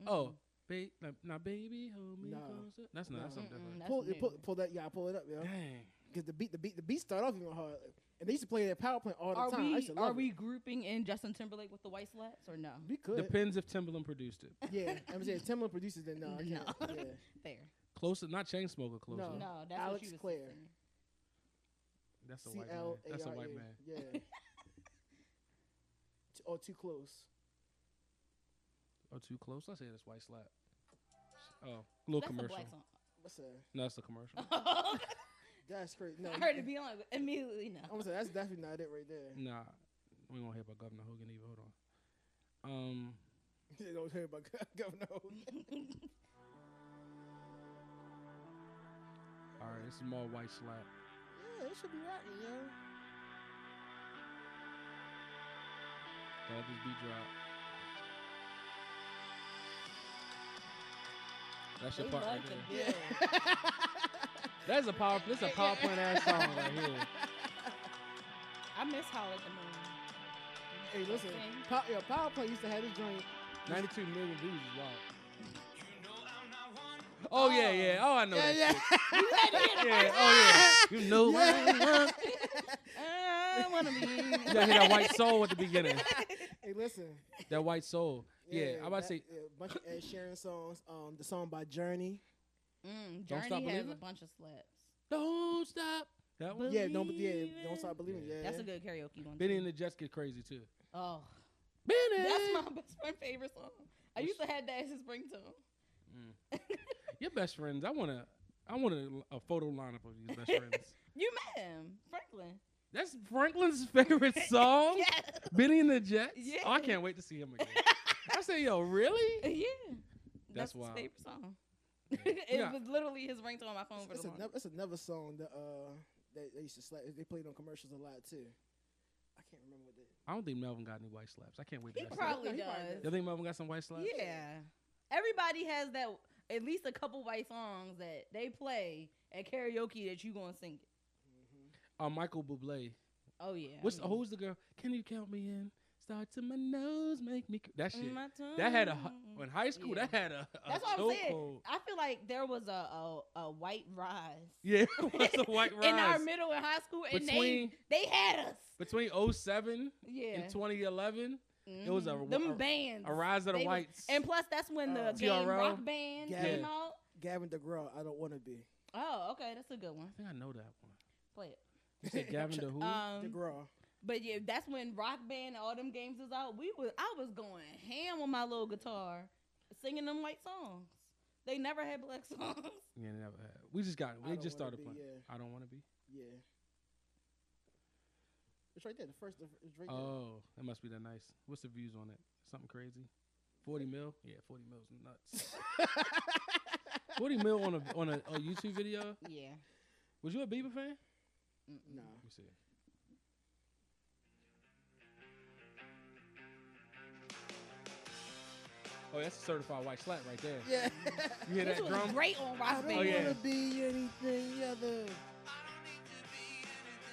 B: Oh, now baby, hold me
C: Nah.
B: closer. That's not. That's something different.
A: That's
C: Pull that. Yeah, pull it up, yo.
B: Dang.
C: Because the beat start off even hard. And they used to play that power plant all the
A: Are
C: time. I used to
A: we
C: love it.
A: grouping in Justin Timberlake with the white slaps or no?
C: We could.
B: Depends if Timbaland produced it.
C: Yeah, I'm saying Timbaland produces it. No, I can't.
A: No.
C: Yeah.
A: Fair.
B: Closer, not Chainsmoker. Closer.
C: No.
A: No, that's
C: Alex
A: what you was
C: Clare.
A: saying.
B: That's a white man.
C: C-L-A-R-E.
B: That's a white man.
C: Yeah. Oh, too close.
B: Oh, too close. Let's say this white slap. Oh, little
A: That's
B: commercial.
A: a black song.
C: What's that?
B: No, that's a commercial.
C: That's crazy. No,
A: I heard it be on immediately. No.
C: I'm gonna say that's definitely not it right there.
B: Nah, we gonna hear about Governor Hogan either. Hold on.
C: You don't hear about Governor Hogan.
B: All right, this is more White Slap.
C: Yeah, it should be rocking, yo.
B: Let this beat drop. That's your
A: They
B: part right
A: like the
B: there.
A: bill.
B: That's a power. This a power plant ass song right here.
A: I miss Howl at the Moon.
C: Hey, listen, Power Play used to have this joint.
B: 92 million views is wild. Oh yeah. Oh, I know that.
C: Yeah.
B: Shit. Yeah. Oh yeah. You know what?
A: I wanna be.
B: You gotta hear that white soul at the beginning.
C: Hey, listen.
B: That white soul. Yeah, I'm about to say.
C: A bunch of Ed Sheeran songs. The song by Journey.
B: Don't Stop
A: Journey has
B: Believing?
A: a bunch of slaps.
B: Don't stop. That one.
C: Don't stop believing. Yeah,
A: That's a good karaoke one.
B: Benny
A: too.
B: and the Jets get crazy too.
A: Oh,
B: Benny.
A: that's my best friend's favorite song. I used to have that as his ringtone.
B: Your best friends. I want a photo lineup of these best friends.
A: You met him, Franklin.
B: That's Franklin's favorite song.
A: Yes.
B: Benny and the Jets.
A: Yeah.
B: Oh, I can't wait to see him again. I say, yo, really?
A: Yeah.
B: That's
A: his
B: wild.
A: favorite song.
B: Yeah.
A: It
B: Yeah.
A: was literally his ringtone on my phone for the month.
C: It's another song that they used to slap. They played on commercials a lot too. I can't remember what they.
B: I don't think Melvin got any white slaps. I can't wait to
A: He
B: hear
A: probably
C: he
A: does.
C: probably
B: You think Melvin got some white slaps?
A: Yeah. Everybody has that, at least a couple white songs that they play at karaoke that you gonna sing it.
B: Michael Bublé.
A: Oh yeah.
B: Who's the girl? Can you count me in? Start to my nose, make me. That shit.
A: My
B: That had a
A: tongue.
B: in high school.
A: Yeah.
B: That had a
A: That's what I'm saying.
B: chokehold.
A: I feel like there was a white rise.
B: Yeah, what's the white rise?
A: In our middle and high school, and they had us.
B: Between 07
A: Yeah.
B: and 2011, it was
A: them bands.
B: a rise of the
A: They was-
B: whites.
A: and plus, that's when the game
B: TRL.
A: Rock Band came
B: Yeah.
A: out.
C: Gavin DeGraw, I don't want to be.
A: Oh, okay, that's a good one.
B: I think I know that one.
A: Play it.
B: You said Gavin the who?
C: DeGraw.
A: But yeah, that's when Rock Band and all them games was out. I was going ham with my little guitar, singing them white songs. They never had black songs.
B: Yeah, never had. We just started playing.
C: Yeah.
B: I don't want to be.
C: Yeah. It's right there. It's right there.
B: Oh, that must be that nice. What's the views on it? Something crazy? 40 mil? Yeah, 40 mil's nuts. 40 mil on a YouTube video?
A: Yeah.
B: Was you a Bieber fan?
C: Nah.
B: Let me see. Oh, that's a certified white slap right there.
C: Yeah.
B: You hear
A: This
B: that
A: was
B: drum?
A: great on
C: I
A: Rock
C: don't
A: Band.
B: Oh, yeah.
C: want to be anything other.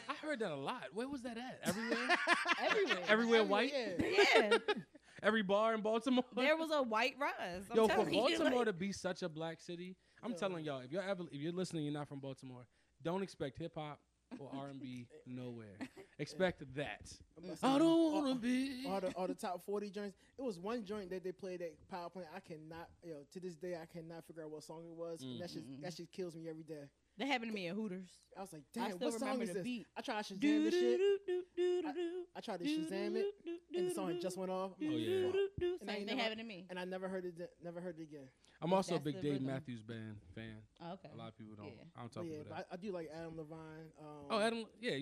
B: I heard that a lot. Where was that at? Everywhere?
A: Everywhere.
B: Everywhere white?
C: Yeah.
A: Yeah.
B: Every bar in Baltimore?
A: There was a white rise. I'm
B: Yo, for
A: telling you,
B: Baltimore
A: like-
B: to be such a black city, I'm telling y'all, if you're listening, you're not from Baltimore, don't expect hip hop or R&B nowhere. Expect that. I don't want to be.
C: All the top 40 joints. It was one joint that they played at Power Plant. I cannot, to this day, I cannot figure out what song it was. And that shit kills me every day.
A: That happened to me at Hooters.
C: I was like,
A: I
C: damn,
A: still
C: what song
A: remember
C: is
A: the
C: this?
A: beat.
C: I tried to Shazam this shit. I tried to Shazam it, and the song just went off.
B: Oh, yeah.
C: And I
A: Same
C: ain't
A: thing
C: never-
A: happened to me.
C: And I never heard it again.
B: I'm also a
A: That's
B: big
A: the
B: Dave
A: rhythm.
B: Matthews Band fan.
A: Oh, okay.
B: A lot of people don't.
A: Yeah.
B: I don't
C: But
B: talk
C: yeah,
B: about
C: but
B: that.
C: I do like Adam Levine.
B: Oh, Adam. Yeah,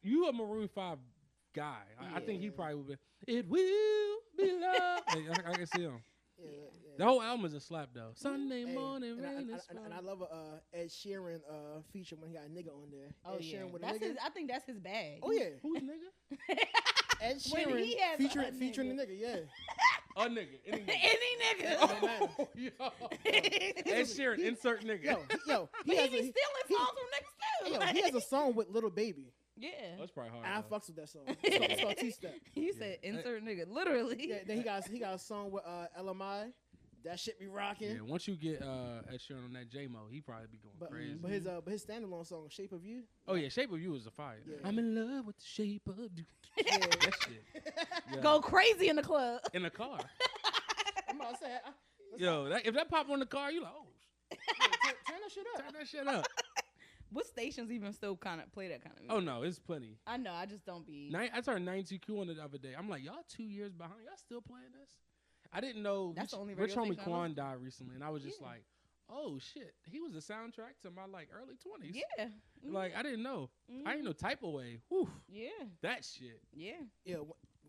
B: you a Maroon 5 guy. I think he
C: Yeah.
B: probably would be. It will be love. Hey, I can see him.
C: Yeah.
B: The whole album is a slap though. Sunday
C: Hey,
B: morning
C: and
B: rain
C: I,
B: is
C: and I love a Ed Sheeran feature when he got a nigga on there.
A: Oh
C: Ed
A: yeah,
C: Sheeran with a
A: that's
C: nigga.
A: his. I think that's his bag.
C: Oh yeah,
B: Who's nigga?
C: Ed
A: When
C: Sheeran
A: he has a
C: featuring the
A: nigga.
C: nigga. Yeah,
B: A nigga. Any nigga.
A: Any nigga.
C: Don't matter.
B: Yo. Ed Sheeran, insert nigga.
C: Yo,
A: But he
C: has
A: be stealing songs from niggas too.
C: yo,
A: Like-
C: he has a song with Little Baby.
A: yeah.
B: That's probably hard.
C: And I
B: though.
C: fucks with that song. It's called T-Step.
A: You said insert nigga, literally.
C: Yeah, then he got a song with LMI. That shit be rocking.
B: Yeah, once you get Ed Sheeran on that J-Mo, he probably be going crazy.
C: But his standalone song Shape of You.
B: Oh yeah, Shape of You is a fire.
C: Yeah.
B: I'm in love with the shape of you.
C: Yeah.
B: That shit. Yeah.
A: Go crazy in the club.
B: In the car.
C: I'm about to say,
B: Yo, if that pop on the car, you like, oh,
C: turn that shit up.
B: turn that shit up.
A: What stations even still kind of play that kind of music?
B: Oh no, it's plenty.
A: I know. I just don't be.
B: I turned 92Q on the other day. I'm like, y'all 2 years behind. Y'all still playing this? I didn't know.
A: That's the only
B: Rich
A: radio
B: Homie
A: station I
B: Quan
A: listen
B: died recently, and I was just
A: Yeah.
B: like, oh shit, he was the soundtrack to my like early 20s.
A: Yeah.
B: Like I didn't know.
A: Mhm.
B: I didn't know Type Away. Whew,
A: Yeah.
B: that shit.
A: Yeah.
C: Yeah,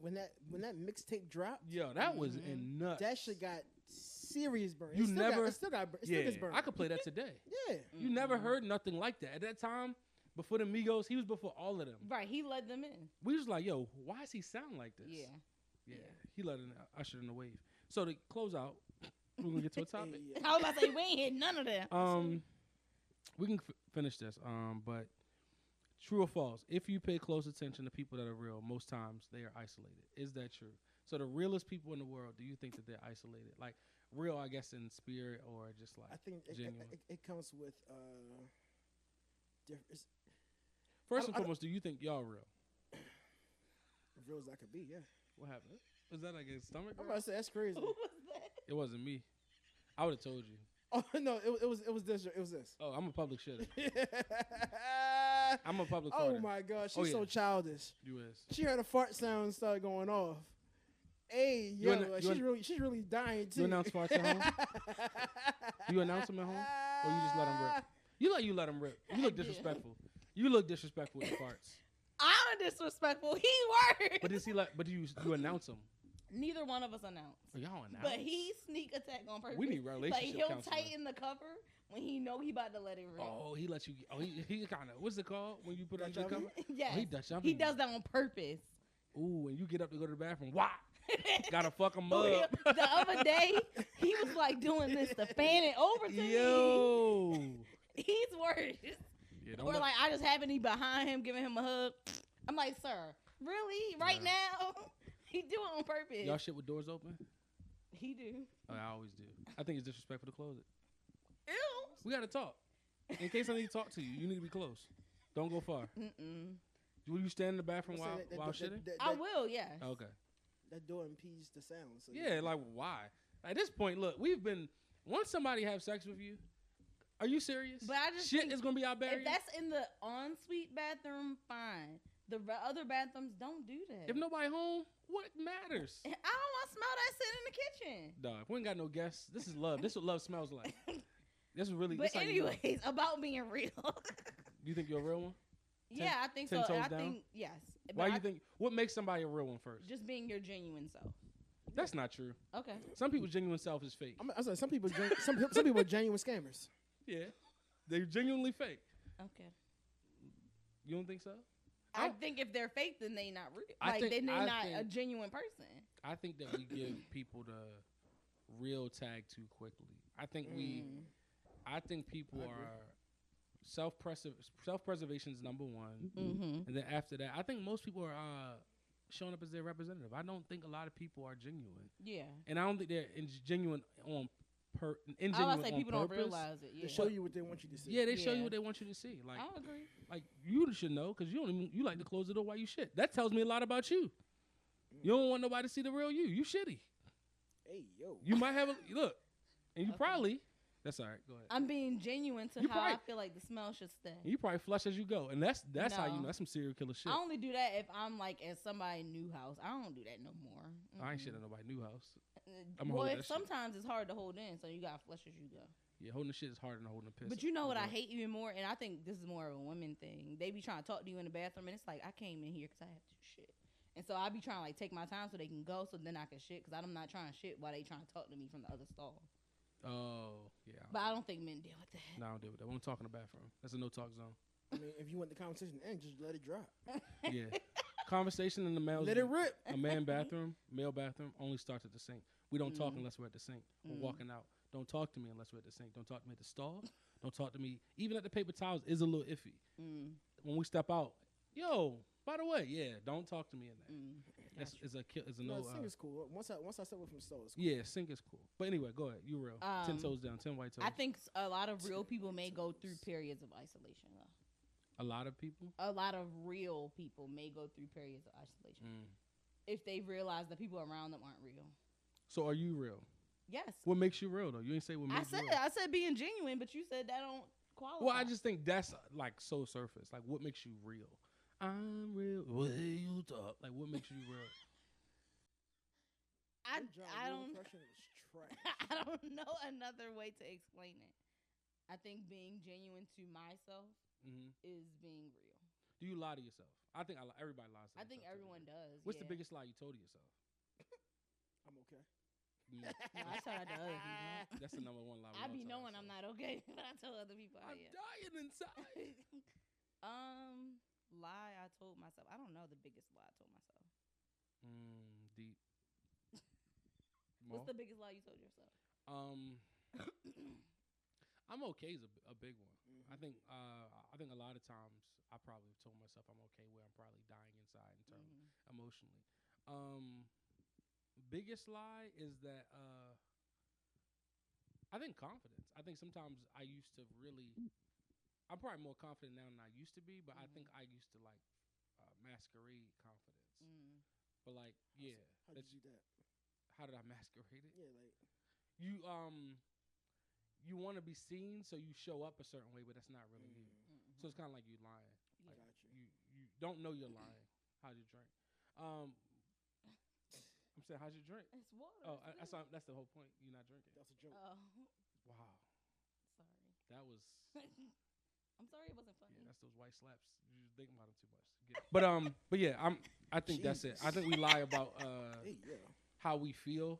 C: when that mixtape dropped,
B: Yo, that was in nuts.
C: that shit got serious burn.
B: You never-
C: it still
B: yeah,
C: gets burned.
B: I could play that today.
C: Yeah,
B: You never heard nothing like that at that time. Before the Migos, he was before all of them.
A: Right. He led them in.
B: We was like, yo, why does he sound like this?
A: Yeah.
B: Yeah, he let in, ushered in the wave. So to close out, we're gonna get to a topic.
C: Hey,
A: I was about to say we ain't hit none of that.
B: We can finish this. But true or false? If you pay close attention to people that are real, most times they are isolated. Is that true? So the realest people in the world, do you think that they're isolated? Like real, I guess, in spirit or just like
C: I think
B: genuine?
C: it comes with
B: First and foremost, do you think y'all real?
C: real as I could be. Yeah,
B: What happened? Was that like a stomach?
C: I'm about to say that's crazy.
A: Who was that?
B: It wasn't me. I would have told you.
C: Oh no, it was this. It was this.
B: Oh, I'm a public shitter. I'm a public
C: Oh
B: farter.
C: my God, she's
B: Oh, yeah.
C: so childish.
B: You is.
C: She heard a fart sound start going off. Hey,
B: You
C: yo,
B: anno- you
C: she's really dying too.
B: You announce farts at home? You announce them at home? Or you just let them rip? You let them rip. You look
A: I do.
B: disrespectful. You look disrespectful with the farts.
A: I'm disrespectful. He worked.
B: But does he like? But you announce them?
A: Neither one of us announced.
B: Oh, y'all announce.
A: But he sneak attack on purpose.
B: We need
A: Like
B: relationship
A: he'll
B: counseling.
A: tighten the cover when he know he about to let it rip.
B: Oh, he lets you. Oh, he kind of. What's it called when you put on
C: Dutch
B: your
C: oven?
B: cover?
A: Yes.
B: Oh, he Dutch oven.
A: He does that on purpose.
B: Ooh, and you get up to go to the bathroom. Why? Gotta fuck him
A: Oh,
B: up.
A: the other day, he was like doing this to fan it over to me.
B: Yo.
A: He's worse.
B: Yeah,
A: Or like I just happen to be behind him, giving him a hug. I'm like, sir, really? Right now? He do it on purpose.
B: Y'all shit with doors open?
A: He do.
B: Oh, I always do. I think it's disrespectful to close it.
A: Ew.
B: We gotta talk. In case I need to talk to you, you need to be close. Don't go far.
A: Mm-mm.
B: Will you stand in the bathroom
C: I'm saying
B: while shitting?
A: I will, yes.
B: Okay.
C: That door impedes the sound. So
B: Yeah, like why? At this point, look, we've been. Once somebody have sex with you, are you serious?
A: But I just
B: shit
A: think
B: is gonna be out barrier.
A: If that's in the ensuite bathroom, fine. The other bathrooms don't do that.
B: If nobody home, what matters?
A: I don't want to smell that shit in the kitchen.
B: Dog, if we ain't got no guests, this is love. This is what love smells like. This is really.
A: But
B: this how you know.
A: anyways, about being real.
B: You think you're a real one?
A: Yeah, I think so.
B: 10 toes
A: I
B: down?
A: think yes.
B: Why
A: But
B: you
A: I-
B: think? What makes somebody a real one first?
A: just being your genuine self?
B: That's not true.
A: Okay.
B: Some people's genuine self is fake.
C: I was like, some people are genuine scammers.
B: Yeah, they're genuinely fake.
A: Okay.
B: You don't think so?
A: I think if they're fake, then they not real.
B: I
A: Like
B: think-
A: then they're
B: I
A: not a
B: think-
A: genuine person.
B: I think that we give people the real tag too quickly. I think I think people
C: I agree.
B: are self-preservation is number one,
A: Mm-hmm.
B: and then after that, I think most people are showing up as their representative. I don't think a lot of people are genuine,
A: Yeah.
B: and I don't think they're genuine on
A: I was
B: ingenuine
A: about to say
B: on
A: people
B: purpose.
A: don't realize it. Yeah.
C: They show you what they want you to see.
B: Yeah, they show
A: Yeah.
B: you what they want you to see. Like,
A: I agree.
B: like you should know because you like to close the door while you shit. That tells me a lot about you. You don't want nobody to see the real you. You shitty.
C: Hey, yo.
B: You might have a look, and you
A: Okay.
B: probably. That's all right. Go ahead.
A: I'm being genuine to
B: You
A: how I
B: probably-
A: feel like the smell should stay.
B: You probably flush as you go, and that's how you
A: No.
B: know that's some serial killer shit.
A: I only do that if I'm like at somebody's new house. I don't do that no more.
B: I ain't
A: Mm-mm.
B: shit at nobody's new house.
A: Uh,
B: I'ma
A: well,
B: hold
A: if
B: that shit.
A: sometimes it's hard to hold in, so you gotta flush as you go.
B: Yeah, holding the shit is harder than holding the piss.
A: But you know what I
B: Yeah.
A: hate even more, and I think this is more of a women thing. They be trying to talk to you in the bathroom, and it's like I came in here because I have to shit, and so I be trying to like take my time so they can go, so then I can shit because I'm not trying to shit while they trying to talk to me from the other stall.
B: Oh yeah.
A: But I don't think men deal with that.
B: No, I don't deal with that. We don't talk in the bathroom. That's a no talk zone.
C: I mean, if you want the conversation to end, just let it drop.
B: Yeah. Conversation in the male.
C: Let it rip.
B: A man bathroom, male bathroom only starts at the sink. We don't talk
A: Mm.
B: unless we're at the sink. We're
A: Mm.
B: walking out. Don't talk to me unless we're at the sink. Don't talk to me at the stall. Don't talk to me even at the paper towels is a little iffy.
A: Mm,
B: When we step out, yo, by the way, yeah, don't talk to me in there.
A: mm.
B: That's is a is a
C: No,
B: no.
C: the sink is cool. Once I step away from the stove, it's cool.
B: Yeah, sink is cool. But anyway, go ahead. You real. 10 toes down, 10 white toes.
A: I think a lot of real people may go through periods of isolation. Though.
B: a lot of people.
A: A lot of real people may go through periods of isolation
B: Mm.
A: if they realize the people around them aren't real.
B: So are you real?
A: Yes.
B: What makes you real though? You ain't say what makes you real.
A: I said being genuine, but you said that don't qualify.
B: Well, I just think that's like so surface. Like, what makes you real? I'm real. What you talk? Like, what makes you real?
A: I
C: That John
A: I
C: Woo
A: don't
C: impression was trash.
A: I don't know another way to explain it. I think being genuine to myself is being real.
B: Do you lie to yourself? I think everybody lies to
A: I think
B: themselves
A: everyone does.
B: What's the biggest lie you told yourself?
C: I'm okay.
A: No, I tell that to other people.
B: That's the number one lie.
A: I be knowing I'm not okay, but I tell other people.
B: I'm dying inside.
A: Lie I told myself. I don't know the biggest lie I told myself.
B: Deep.
A: What's the biggest lie you told yourself?
B: I'm okay is a big one. I think a lot of times I probably told myself I'm okay where I'm probably dying inside in terms emotionally. Biggest lie is that I think confidence. I think sometimes I used to really. I'm probably more confident now than I used to be, but I think I used to like masquerade confidence. But like, yeah,
C: how did you do that?
B: How did I masquerade it?
C: Yeah, like
B: you want to be seen, so you show up a certain way, but that's not really you. So it's kind of like you lying.
C: I
B: Like,
C: got you.
B: You don't know you're lying. How'd you drink? I'm saying, how'd you drink?
A: It's water.
B: Oh, that's the whole point. You're not drinking.
C: That's a joke.
A: Oh,
B: Wow,
A: sorry.
B: that was.
A: I'm sorry it wasn't funny.
B: Yeah, that's those white slaps. You just think about them too much. But yeah, I think that's it. I think we lie about how we feel.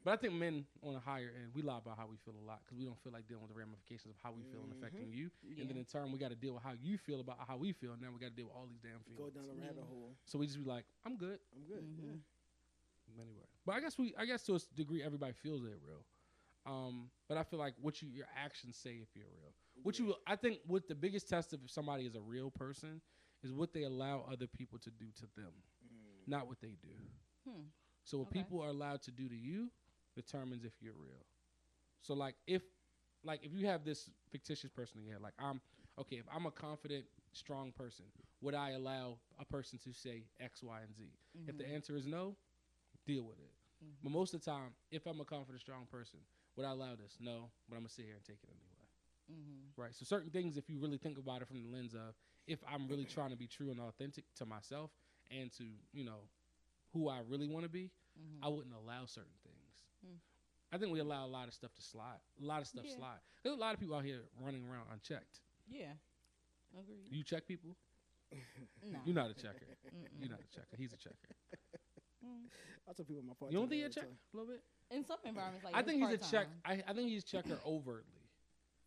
B: But I think men on a higher end, we lie about how we feel a lot because we don't feel like dealing with the ramifications of how we feel and affecting you. Yeah. And then in turn, we got to deal with how you feel about how we feel. And now we got to deal with all these damn feelings.
C: Go down a rabbit hole.
B: So we just be like, I'm good.
C: I'm good. Yeah.
B: Anyway, but I guess to a degree, everybody feels they're real. But I feel like your actions say if you're real. I think what the biggest test of if somebody is a real person is what they allow other people to do to them, not what they do. So what people are allowed to do to you determines if you're real. So if you have this fictitious person in your head, if I'm a confident, strong person, would I allow a person to say X, Y, and Z? If the answer is no, deal with it. But most of the time, if I'm a confident, strong person, would I allow this? No, but I'm going to sit here and take it anyway. Right? So certain things, if you really think about it from the lens of, if I'm really trying to be true and authentic to myself and to, who I really want to be, I wouldn't allow certain things. I think we allow a lot of stuff to slide. A lot of stuff slide. There's a lot of people out here running around unchecked.
A: Yeah. Agreed.
B: You check people?
A: No.
B: You're not a checker. You're not a checker. He's a checker.
C: I tell people my part.
B: You don't think you're a checker a little bit?
A: In some environments,
B: I think he's a check. I think he's a checker overtly.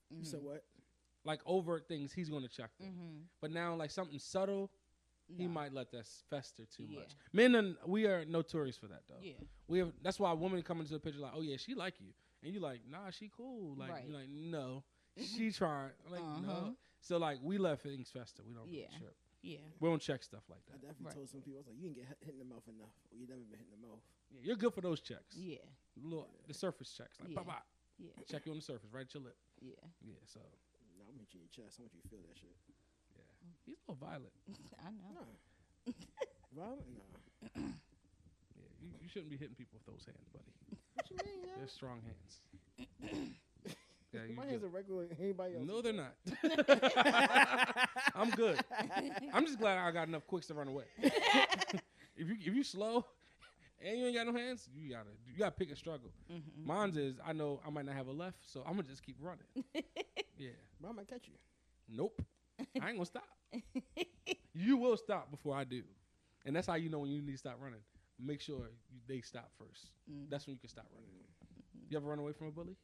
C: You said what?
B: Like overt things, he's going to check them. But now, like something subtle, he might let that fester too much. Men, we are notorious for that, though. Yeah. That's why women come into the picture like, oh yeah, she like you, and you like, nah, she cool. Like you're like, no, she trying. Like no. So like we let things fester. We don't really trip. Yeah. We don't check stuff like that.
C: I definitely told some people, I was like, you didn't get hit in the mouth enough, or you never been hit in the mouth.
B: Yeah, you're good for those checks. Yeah. The surface checks, like bye. Yeah. Check you on the surface, right at your lip. Yeah. Yeah. So.
C: No, I'm hitting your chest. I want you to feel that shit.
B: Yeah. He's a little violent.
A: I know.
C: Nah. Violent? Nah.
B: Yeah. You shouldn't be hitting people with those hands, buddy.
C: What you mean? Yeah?
B: They're strong hands. Yeah,
C: my hands are regular. Anybody else?
B: No, they're not. I'm good. I'm just glad I got enough quicks to run away. If you slow and you ain't got no hands, you gotta pick a struggle. Mine's is I know I might not have a left, so I'm gonna just keep running. Yeah.
C: But I might catch you.
B: Nope. I ain't gonna stop. You will stop before I do, and that's how you know when you need to stop running. Make sure they stop first. That's when you can stop running. You ever run away from a bully?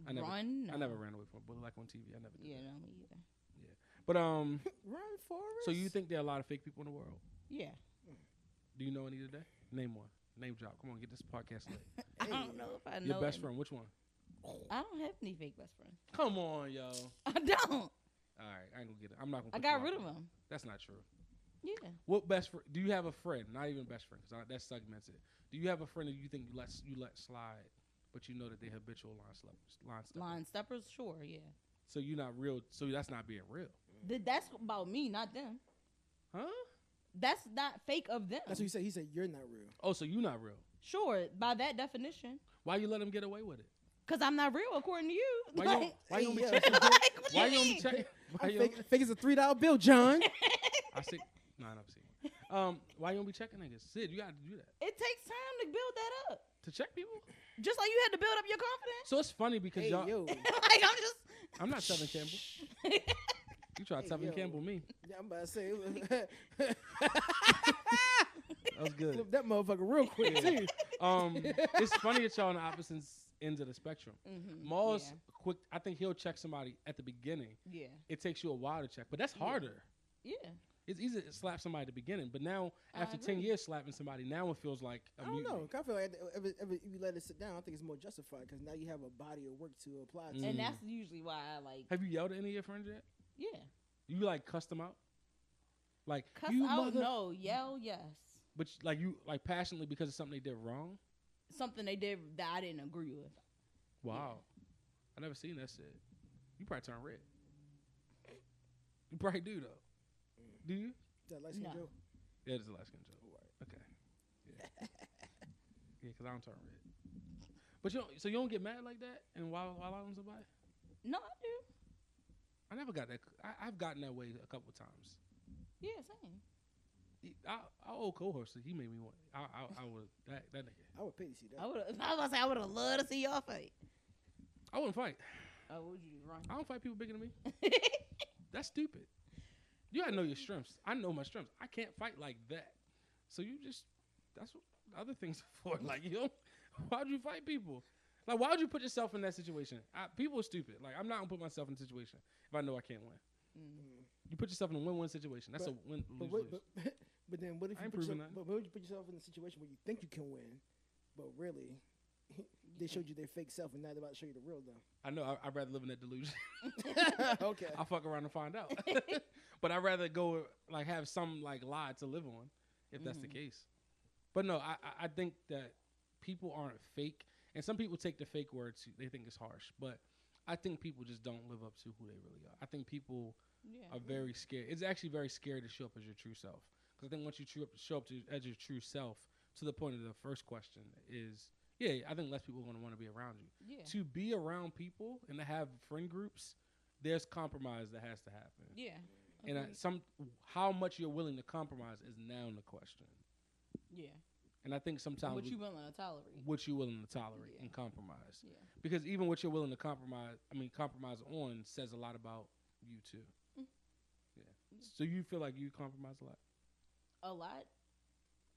B: I never ran away from a bully like on TV. I never did.
A: Yeah, no, me either.
B: Yeah, but
C: run Forrest.
B: So you think there are a lot of fake people in the world?
A: Yeah.
B: Do you know any today? Name one. Name drop. Come on, get this podcast lit.
A: I don't know if I know.
B: Your best friend. Which one?
A: I don't have any fake best friends.
B: Come on, yo.
A: I don't.
B: All right, I ain't gonna get it. I'm not gonna.
A: I got rid of them.
B: That's not true.
A: Yeah.
B: What best friend? Do you have a friend? Not even best friend, because that segments it. Do you have a friend that you think you let slide, but you know that they're habitual line
A: steppers? Sure, yeah.
B: So you're not real. So that's not being real.
A: That's about me, not them.
B: Huh?
A: That's not fake of them.
C: That's what he said. He said you're not real.
B: Oh, so you're not real?
A: Sure, by that definition.
B: Why you let them get away with it?
A: Because I'm not real, according to you.
B: Why you don't be checking? Why you don't be checking?
C: Fake is a $3 bill, John.
B: I see. No, I never seen Why you don't be checking niggas? Sid, you got to do that.
A: It takes time to build that up.
B: To check people?
A: Just like you had to build up your confidence.
B: So it's funny because
C: Hey,
B: y'all...
C: yo.
A: Like,
B: I'm not Tevin Campbell. You tried Tevin Campbell me.
C: Yeah, I'm about to say.
B: That was good.
C: Flip that motherfucker real quick, too.
B: It's funny that y'all on the opposite ends of the spectrum.
A: Mm-hmm.
B: Maul's quick. I think he'll check somebody at the beginning.
A: Yeah.
B: It takes you a while to check, but that's harder.
A: Yeah.
B: It's easy to slap somebody at the beginning, but now after 10 years slapping somebody, now it feels like a
C: I don't
B: mutiny.
C: know. I feel like if you let it sit down, I think it's more justified because now you have a body of work to apply to.
A: And that's usually why I like.
B: Have you yelled at any of your friends yet?
A: Yeah.
B: You like cussed them out? Like
A: Cuss
B: you
A: out?
B: mother.
A: No. Yell? Yes.
B: But like you like passionately because of something they did wrong?
A: Something they did that I didn't agree with.
B: Wow. I never seen that shit. You probably turn red. You probably do though. Do you?
C: That light skin
A: No.
C: joke.
B: Yeah, it's a light skin joke. Okay. Yeah. Yeah, because I don't turn red. But so you don't get mad like that and while out on somebody?
A: No, I do.
B: I never got that. I've gotten that way a couple of times.
A: Yeah, same.
B: Our old co-host, he made me want. I would that nigga.
C: I would pay to see that.
A: I was about to say I would have loved to see y'all fight.
B: I wouldn't fight.
A: Oh, what would you do? Run?
B: I don't fight people bigger than me. That's stupid. You gotta know your strengths. I know my strengths. I can't fight like that. So that's what other things are for. Like, why'd you fight people? Like, why would you put yourself in that situation? People are stupid. Like, I'm not gonna put myself in a situation if I know I can't win.
C: Mm-hmm.
B: You put yourself in a win-win situation. That's a win lose lose.
C: But then what if
B: I
C: you
B: ain't
C: put
B: proving
C: yourself, but what if you put yourself in a situation where you think you can win, but really they showed you their fake self and now they're about to show you the real them.
B: I know. I'd rather live in that delusion.
C: Okay.
B: I'll fuck around and find out. But I'd rather go like have some like lie to live on, if that's the case. But no, I think that people aren't fake, and some people take the fake words. They think it's harsh, but I think people just don't live up to who they really are. I think people are very scared. It's actually very scary to show up as your true self. Because I think once you show up as your true self, to the point of the first question is, I think less people are going to want to be around you.
A: Yeah.
B: To be around people and to have friend groups, there's compromise that has to happen.
A: Yeah.
B: And how much you're willing to compromise is now the question.
A: Yeah.
B: And I think sometimes
A: What you willing to tolerate.
B: what you're willing to tolerate and compromise.
A: Yeah.
B: Because even what you're willing to compromise on says a lot about you too. Yeah. So you feel like you compromise a lot?
A: A lot?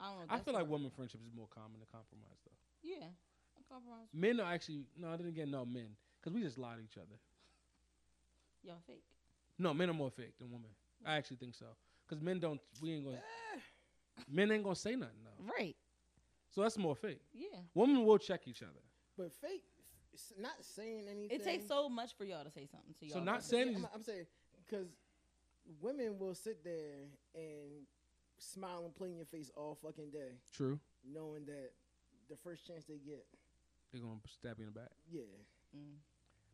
A: I don't know.
B: I feel like women friendships is more common to compromise though.
A: Yeah. I compromise.
B: Men are actually men because we just lie to each other.
A: Y'all fake.
B: No, men are more fake than women. I actually think so because men ain't gonna say nothing though.
A: Right.
B: So that's more fake.
A: Yeah.
B: Women will check each other.
C: But fake, not saying anything.
A: It takes so much for y'all to say something to y'all.
B: So not saying.
C: I'm saying because women will sit there and smile and play in your face all fucking day,
B: True.
C: knowing that the first chance they get,
B: They're gonna stab you in the back.
C: yeah.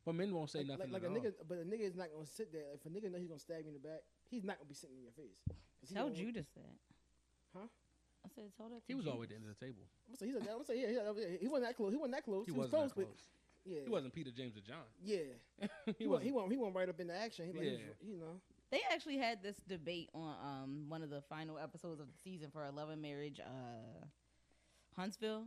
B: But men won't say nothing.
C: Like
B: at
C: a
B: all.
C: nigga, but a nigga is not gonna sit there. If a nigga knows he's gonna stab you in the back, he's not gonna be sitting in your face.
A: Tell Judas that.
C: Huh?
A: I said, tell that.
B: He was always at the end of the table.
C: I'm gonna say, yeah, he wasn't that close. He wasn't that close.
B: He
C: was
B: wasn't
C: close,
B: that close.
C: but yeah,
B: He wasn't Peter, James, or John.
C: Yeah,
B: he wasn't.
C: he went right up in the action. He like,
B: Yeah.
A: They actually had this debate on one of the final episodes of the season for Love and Marriage, Huntsville,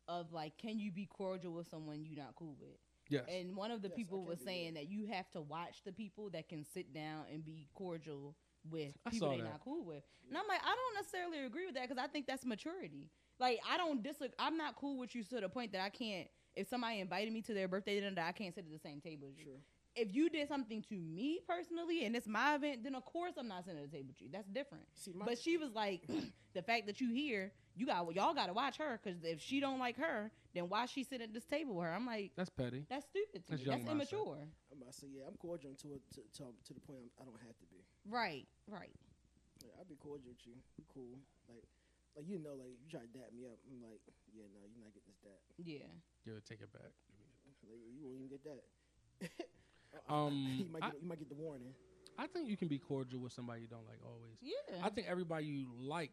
A: of like, can you be cordial with someone you're not cool with?
B: Yes.
A: And one of the people was saying
C: that.
A: that you have to watch the people that can sit down and be cordial with
B: I
A: people
B: saw
A: they're
B: that.
A: not cool with. And I'm like, I don't necessarily agree with that because I think that's maturity. Like, I don't I'm not cool with you to the point that I can't, if somebody invited me to their birthday dinner, that I can't sit at the same table as you.
C: Sure.
A: If you did something to me personally and it's my event, then of course I'm not sitting at the table with you. That's different. But she was like, the fact that you here, y'all got to watch her because if she don't like her, then why she sit at this table with her? I'm like,
B: That's petty.
A: that's stupid to
B: That's
A: me.
B: young
A: That's
B: mindset.
A: immature.
C: I'm about to say, yeah, I'm cordial to the point I don't have to be.
A: Right.
C: Like, I'll be cordial with you. We cool. Like you try to dap me up. I'm like, yeah, no, you're not getting this dap.
A: Yeah.
B: Yeah, take it back.
C: Like, you won't even get that. You might get the warning.
B: I think you can be cordial with somebody you don't like always.
A: Yeah.
B: I think everybody you like.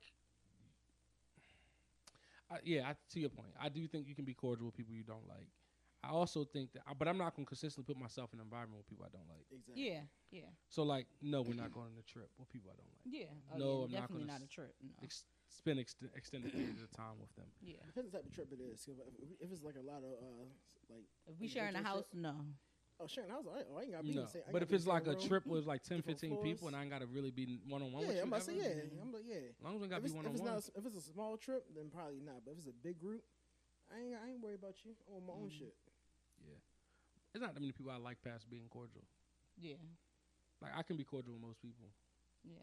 B: To your point, I do think you can be cordial with people you don't like. I also think that, but I'm not gonna consistently put myself in an environment with people I don't like.
C: Exactly.
A: Yeah.
B: So like, no, we're not going on a trip with people I don't like.
A: Yeah. Oh,
B: No,
A: yeah,
B: I'm not
A: definitely
B: gonna
A: not a trip. No.
B: Spend extended periods of time with them.
A: Yeah.
C: Depends on the type of trip it is. If it's like a lot of like.
A: If we sharing a house, no.
C: Oh, sharing a house. I ain't gotta be.
B: No,
C: In the same,
B: but if it's like a
C: room.
B: trip with like 10,
C: Different
B: 15 people,
C: floors.
B: and I ain't gotta really be one on one with
C: Yeah,
B: you.
C: I'm about to say
B: ever,
C: yeah. I'm like yeah.
B: As long as we gotta be one on
C: If
B: one.
C: if it's a small trip, then probably not. But if it's a big group, I ain't worried about you. I'm on my own shit.
B: Yeah, it's not that many people I like past being cordial.
A: Yeah.
B: Like I can be cordial with most people.
A: Yeah.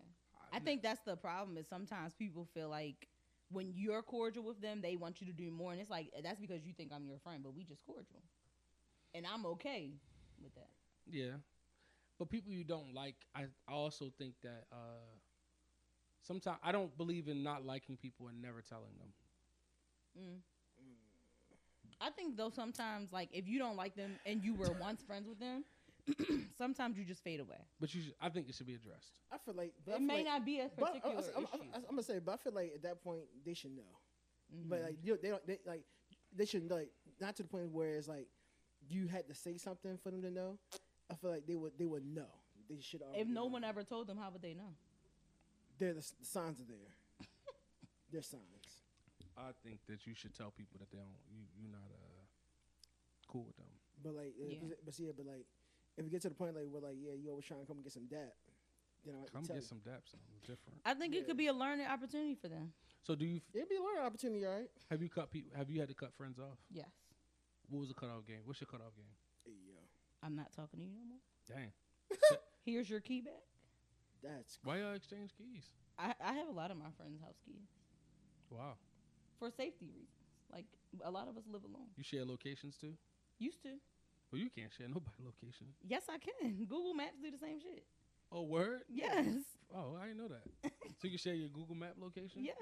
A: I think that's the problem. Is sometimes people feel like when you're cordial with them, they want you to do more, and it's like that's because you think I'm your friend, but we just cordial, and I'm okay with that.
B: Yeah, but people you don't like, I also think that sometimes I don't believe in not liking people and never telling them.
A: I think though sometimes like if you don't like them and you were once friends with them, sometimes you just fade away.
B: But I think it should be addressed.
C: I feel like
A: It may not be a particular issue.
C: I'm gonna say, but I feel like at that point they should know.
A: Mm-hmm.
C: But like they don't. They should like not to the point where it's like you had to say something for them to know. I feel like they would know. They should already.
A: If no
C: know.
A: one ever told them, how would they know?
C: The signs are there. There's signs.
B: I think that you should tell people that you're not cool with them.
C: But like, but like, if you get to the point like where like you always trying to come and get some dap, then I
B: come
C: tell
B: get
C: you.
B: some dap, something different.
A: I think it could be a learning opportunity for them.
B: So do you
C: It'd be a learning opportunity, all right?
B: have you had to cut friends off?
A: Yes.
B: What was the cutoff game? What's your cutoff game?
C: Hey, yo,
A: I'm not talking to you no more.
B: Dang.
A: Here's your key back.
C: that's
B: Why y'all exchange keys?
A: I have a lot of my friends' house keys
B: Wow.
A: for safety reasons. Like a lot of us live alone.
B: You share locations too?
A: Used to.
B: Well, you can't share nobody location.
A: Yes, I can. Google Maps do the same shit.
B: Oh, word?
A: Yes.
B: Oh, I didn't know that. So you can share your Google Map location?
A: Yes.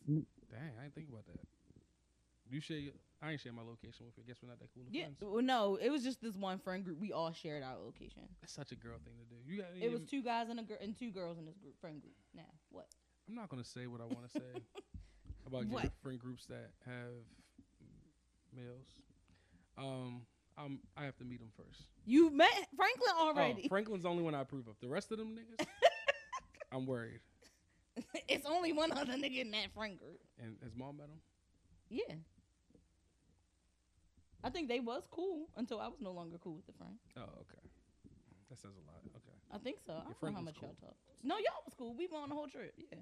B: Dang, I didn't think about that. You share I ain't share my location with you. I guess we're not that cool of
A: Yeah.
B: friends.
A: Well, no, it was just this one friend group. We all shared our location.
B: That's such a girl thing to do. You got
A: It was 2 guys and and 2 girls in this friend group. Now, what?
B: I'm not gonna say what I want to say about
A: What?
B: getting friend groups that have males. I have to meet them first.
A: You met Franklin already.
B: Oh, Franklin's the only one I approve of. The rest of them niggas, I'm worried.
A: It's only one other nigga in that friend group.
B: And has mom met him?
A: Yeah. I think they was cool until I was no longer cool with the friend.
B: Oh, okay. That says a lot. Okay.
A: I think so. I
B: Your
A: don't
B: friend
A: know how
B: was
A: much
B: cool.
A: y'all talked. No, y'all was cool. We went on the whole trip. Yeah.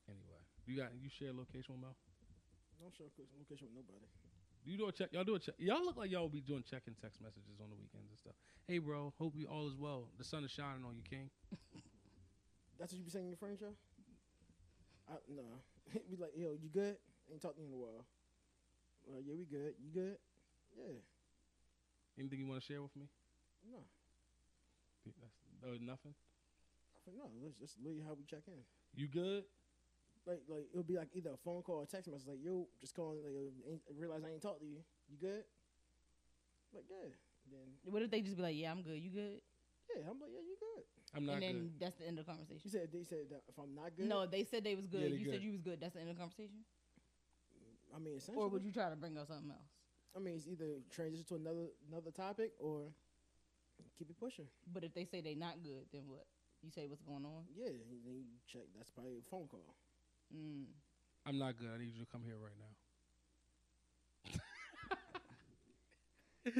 B: Anyway, you share location with Mel?
C: don't share location with nobody.
B: You do a check. Y'all do a check. Y'all look like y'all will be doing checking text messages on the weekends and stuff. Hey, bro. Hope you all is well. The sun is shining on you, King.
C: That's what you be saying to your friends, yo? No. Be like, yo, you good? Ain't talked to you in a while. Yeah, we good. You good? Yeah.
B: Anything you want to share with me?
C: No.
B: Nothing.
C: I think no. Let's just look at how we check in.
B: You good?
C: Like it'll be like either a phone call or a text message. Like, yo, just calling. Like, realize I ain't talked to you. You good? Like, yeah. Then
A: What if they just be like, yeah, I'm good. You good?
C: yeah, I'm like, yeah, you good.
B: I'm not
A: And then
B: good.
A: that's the end of the conversation.
C: They said that if I'm not good.
A: No, they said they was good.
B: Yeah, they
A: You
B: good.
A: said you was good. That's the end of the conversation?
C: I mean, essentially.
A: Or would you try to bring up something else?
C: I mean, it's either transition to another topic or keep it pushing.
A: But if they say they not good, then what? You say what's going on?
C: Yeah, and then you check. That's probably a phone call.
B: I'm not good. I need you to come here right now.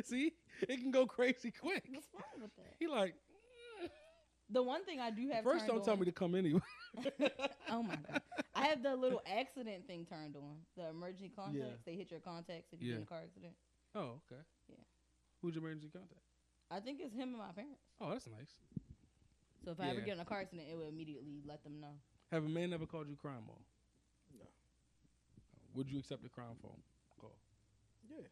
B: See? It can go crazy quick.
A: What's wrong with that?
B: He like,
A: The one thing I do have
B: first
A: turned
B: don't tell
A: on-
B: me to come anyway.
A: Oh my god! I have the little accident thing turned on. The emergency contacts.
B: Yeah.
A: They hit your contacts if you get in a car accident.
B: Oh, okay.
A: Yeah.
B: Who's your emergency contact?
A: I think it's him and my parents.
B: Oh, that's nice.
A: So if I ever
B: Yeah.
A: get in a car accident, it will immediately let them know.
B: Have a man ever called you crime ball?
C: No.
B: Would you accept a crime phone call?
C: Yeah.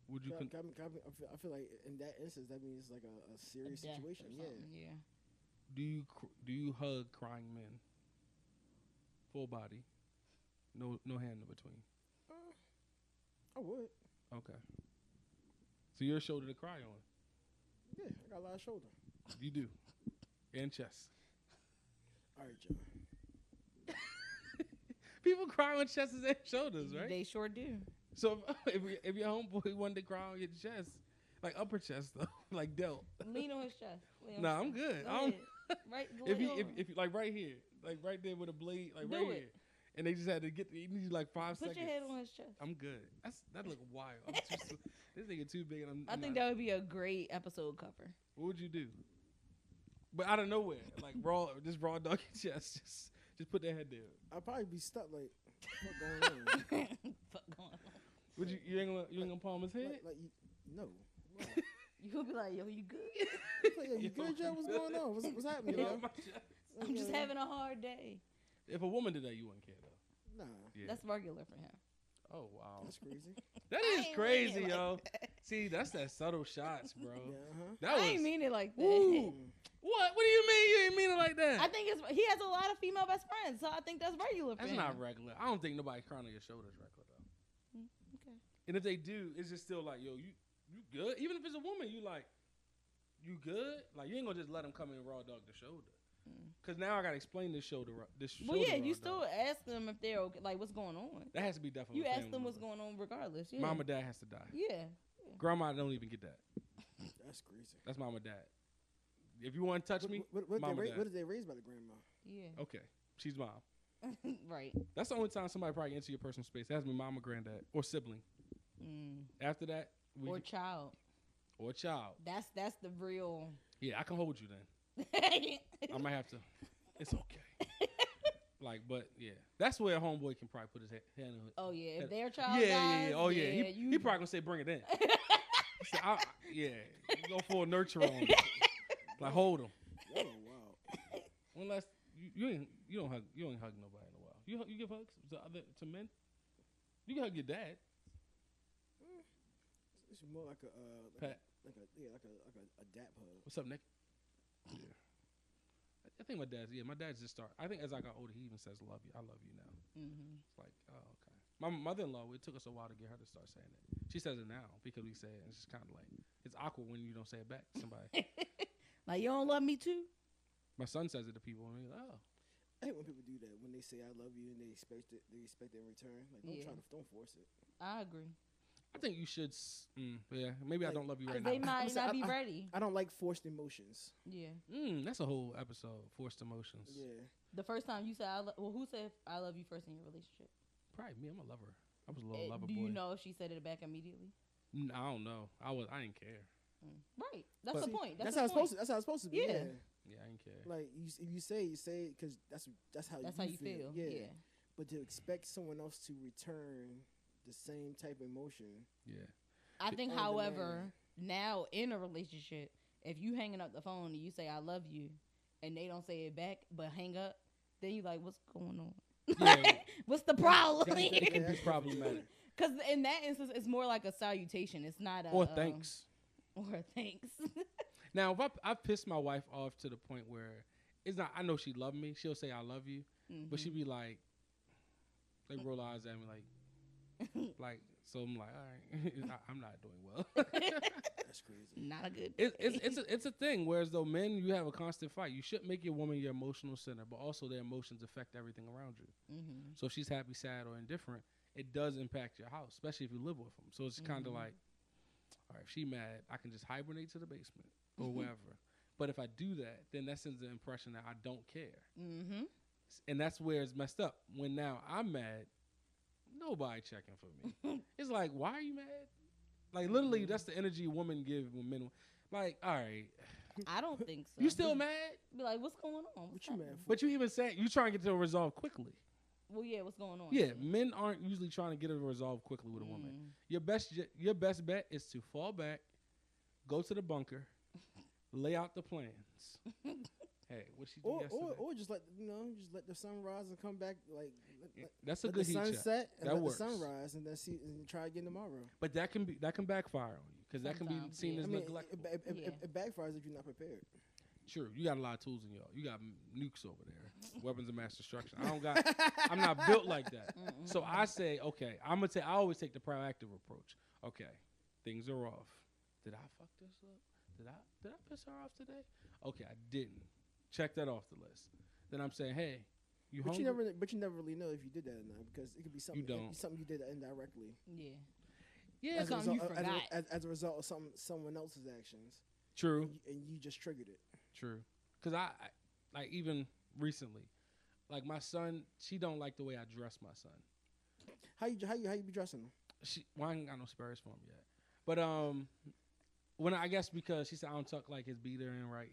B: Would you?
C: I feel like in that instance, that means it's like a serious
A: A death or
C: situation. Yeah.
A: something, yeah.
B: Do you hug crying men? Full body, no hand in between.
C: I would.
B: Okay. So you're a shoulder to cry on.
C: Yeah, I got a lot of shoulder.
B: You do, and chest.
C: All right, John.
B: People cry on chests and shoulders, right?
A: They sure do.
B: So if your homeboy wanted to cry on your chest, like upper chest though, like delt.
A: Lean on his chest.
B: Nah, I'm good.
A: Go
B: I don't,
A: ahead. Right.
B: if you like right here, like right there with a blade, like
A: Do
B: right
A: it.
B: here, and they just had to get. You need like 5
A: Put
B: seconds.
A: your head on his chest.
B: I'm good. That look wild. This nigga too big. And
A: I think that would be a great episode cover.
B: What would you do? But out of nowhere, like raw doggy chest. Just put that head there.
C: I'd probably be stuck like, what going on?
A: Fuck going on.
B: Would you ain't gonna palm his head?
C: Like you, no. Wow.
A: You gonna be like, yo, you good?
C: Like, yo, you good, Joe? What's going on? What's happening, yo?
A: I'm just having a hard day.
B: If a woman did that, you wouldn't care though.
C: Nah.
B: Yeah.
A: That's regular for him.
B: Oh wow.
C: That's crazy.
B: That
A: I
B: is
A: ain't
B: crazy,
A: mean it
B: yo.
A: like that.
B: See, that's that subtle shots, bro.
C: Yeah,
B: That
A: I
B: was
A: ain't mean it like that.
B: Ooh. What? What do you mean you ain't mean it like that?
A: I think he has a lot of female best friends, so I think that's regular for
B: That's
A: him.
B: not regular. I don't think nobody crying on your shoulders regular though.
A: Okay.
B: And if they do, it's just still like, yo, you good? Even if it's a woman, you like, you good? Like you ain't gonna just let them come in raw dog the shoulder. Cause now I gotta explain this shoulder.
A: Well, yeah, you
B: raw
A: still
B: dog.
A: ask them if they're okay, like what's going on.
B: That has to be definitely.
A: You
B: a
A: ask
B: family
A: them what's
B: member.
A: going on regardless. Yeah.
B: Mom or dad has to die.
A: Yeah.
B: Grandma don't even get that.
C: That's crazy.
B: That's mom or dad. If you want to touch me, mom or dad.
C: What did they raised by the grandma?
A: Yeah.
B: Okay, she's mom.
A: Right.
B: That's the only time somebody probably enter your personal space. It has to be mom or granddad or sibling. After that,
A: Or child.
B: Or child.
A: That's the real.
B: Yeah, I can hold you then. I might have to. It's okay. Like, but yeah, that's where a homeboy can probably put his hand on it.
A: Oh yeah, if their child
B: Yeah,
A: dies,
B: yeah. Oh yeah, he probably gonna say bring it in. So yeah, you go for a nurture on him. Like hold him.
C: Oh wow.
B: Unless you ain't hug nobody in a while. You give hugs to men. You can hug your dad.
C: It's more like
B: Pat.
C: like a dap hug.
B: What's up, Nick? Yeah. I think my dad's just start. I think as I got older, he even says love you. I love you now. It's like, oh, okay. My mother-in-law, it took us a while to get her to start saying it. She says it now because we say it. It's just kind of like, it's awkward when you don't say it back to somebody.
A: Like, you don't love me too?
B: My son says it to people and they're like, oh.
C: I hate when people do that, when they say I love you and they expect it in return. Like, don't force it. I
A: agree.
B: I think you should. Yeah, maybe I don't love you right now.
A: They might not be ready.
C: I don't like forced emotions.
A: Yeah.
B: That's a whole episode. Forced emotions.
C: Yeah.
A: The first time you said, who said I love you first in your relationship?
B: Probably me. I'm a lover. I was a little lover boy.
A: Do you know if she said it back immediately?
B: I don't know. I didn't care.
A: Right. That's the point.
C: That's how it's supposed to be.
A: Yeah.
C: Yeah,
B: I didn't care.
C: Like if you say it because that's how you feel. Yeah. But to expect someone else to return the same type of emotion.
B: Yeah.
A: I think, however, now in a relationship, if you hanging up the phone and you say I love you, and they don't say it back but hang up, then you like, what's going on?
B: Yeah.
A: What's the problem?
B: It can be problematic.
A: Because in that instance, it's more like a salutation. It's not a
B: or thanks.
A: Or thanks.
B: Now, if I pissed my wife off to the point where it's not, I know she loved me. She'll say I love you, but she'd be like roll her eyes at me like. So I'm like, all right, I'm not doing well.
C: That's crazy.
A: Not a good.
B: It's a thing. Whereas though men, you have a constant fight. You shouldn't make your woman your emotional center, but also their emotions affect everything around you. So if she's happy, sad, or indifferent, it does impact your house, especially if you live with them. So it's kind of like, all right, if she mad, I can just hibernate to the basement or wherever. But if I do that, then that sends the impression that I don't care. And that's where it's messed up. When now I'm mad, nobody checking for me. It's like, why are you mad? Like, literally, that's the energy women give when men. Like, all right.
A: I don't think so.
B: You still mad?
A: Be like, what's going on?
C: What you mad for?
B: But you even say, you trying to get to a resolve quickly.
A: Well, yeah, what's going on?
B: Yeah, men aren't usually trying to get it resolved quickly with a woman. Your best bet is to fall back, go to the bunker, lay out the plans. Hey, what she do yesterday?
C: Or just let the sun rise and come back
B: that's a good heat check.
C: Sunset and
B: that
C: let
B: works.
C: the sunrise and then try again tomorrow.
B: But that can backfire on you because that can be seen as neglect.
C: It backfires if you're not prepared.
B: Sure, you got a lot of tools in y'all. You got nukes over there, weapons of mass destruction. I'm not built like that. So I say, okay, I always take the proactive approach. Okay, things are off. Did I fuck this up? Did I piss her off today? Okay, I didn't. Check that off the list. Then I'm saying, hey, You
C: But
B: hungry?
C: you never really know if you did that or not because it could be something.
B: You don't.
C: It could be something you did indirectly.
A: Yeah.
B: Yeah,
A: That's something you forgot.
C: As a result of someone else's actions.
B: true.
C: And you just triggered it.
B: True. Because I like even recently, like my son, she don't like the way I dress my son.
C: How you be dressing him?
B: I ain't got no spares for him yet. But when I guess because she said I don't tuck like his beater in right.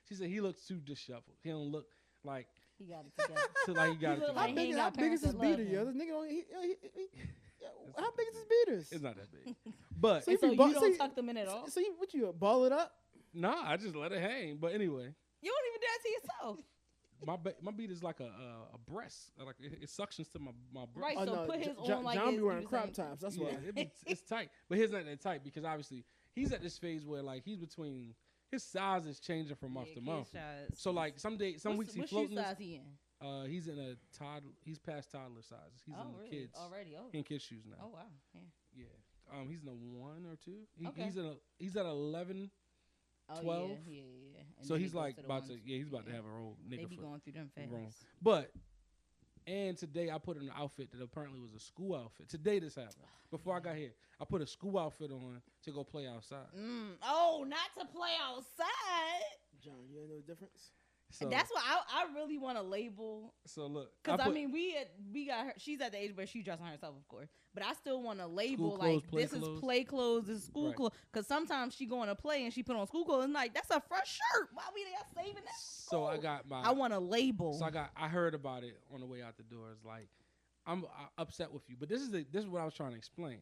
B: She said he looks too disheveled. He don't look like
A: He got it together.
B: like he got it
A: look
B: together.
A: like he ain't
C: How
A: got
C: big is
A: parents
C: his
A: that love
C: beater, yo?
A: him.
C: This nigga how big is his beaters?
B: It's not that big. But
C: So
A: And so
C: be
A: you
C: ball-
A: don't
C: so
A: tuck them in at all?
C: So you ball it up?
B: nah, I just let it hang. But anyway,
A: You don't even do that to yourself.
B: my beat is like a breast. Like it suctions to my breast.
A: Right,
C: Oh,
A: so
C: no,
A: put his
C: John
A: on like
C: John
A: it's
C: be wearing
A: the
C: crop
A: same-
C: tops. That's
B: Yeah,
C: why.
B: it's tight, but his not that tight because obviously he's at this phase where like he's between his size is changing from month to month.
A: Kids
B: So like some weeks he
A: what shoe
B: floating.
A: size he in?
B: He's in a toddler. He's past toddler sizes. He's in the
A: Really?
B: kids.
A: Already? Oh.
B: He in kids shoes now.
A: Oh wow. Yeah.
B: Yeah. He's in a 1 or 2.
A: Okay.
B: He's at 11.
A: Oh,
B: 12.
A: Yeah. And
B: So
A: then
B: he's
A: it goes
B: like
A: the
B: about to.
A: ones-
B: Yeah, he's about to have a roll
A: They
B: nigga
A: be
B: foot.
A: going through them fast.
B: wrong. But and today I put on an outfit that apparently was a school outfit. Today this happened. Before I got here, I put a school outfit on to go play outside.
A: Oh, not to play outside.
C: John, you ain't know the difference?
B: So
A: That's why I really want to label.
B: so look,
A: Because
B: put-
A: we got her. She's at the age where she's dressing herself, of course. But I still want to label
B: School clothes,
A: like
B: play
A: this
B: clothes.
A: is play clothes, this is school
B: Right.
A: clothes. Because sometimes she going to play and she put on school clothes and like that's a fresh shirt. Why we there saving that?
B: So I got my.
A: I want to label.
B: So I heard about it on the way out the door. It's like I'm upset with you, but this is what I was trying to explain.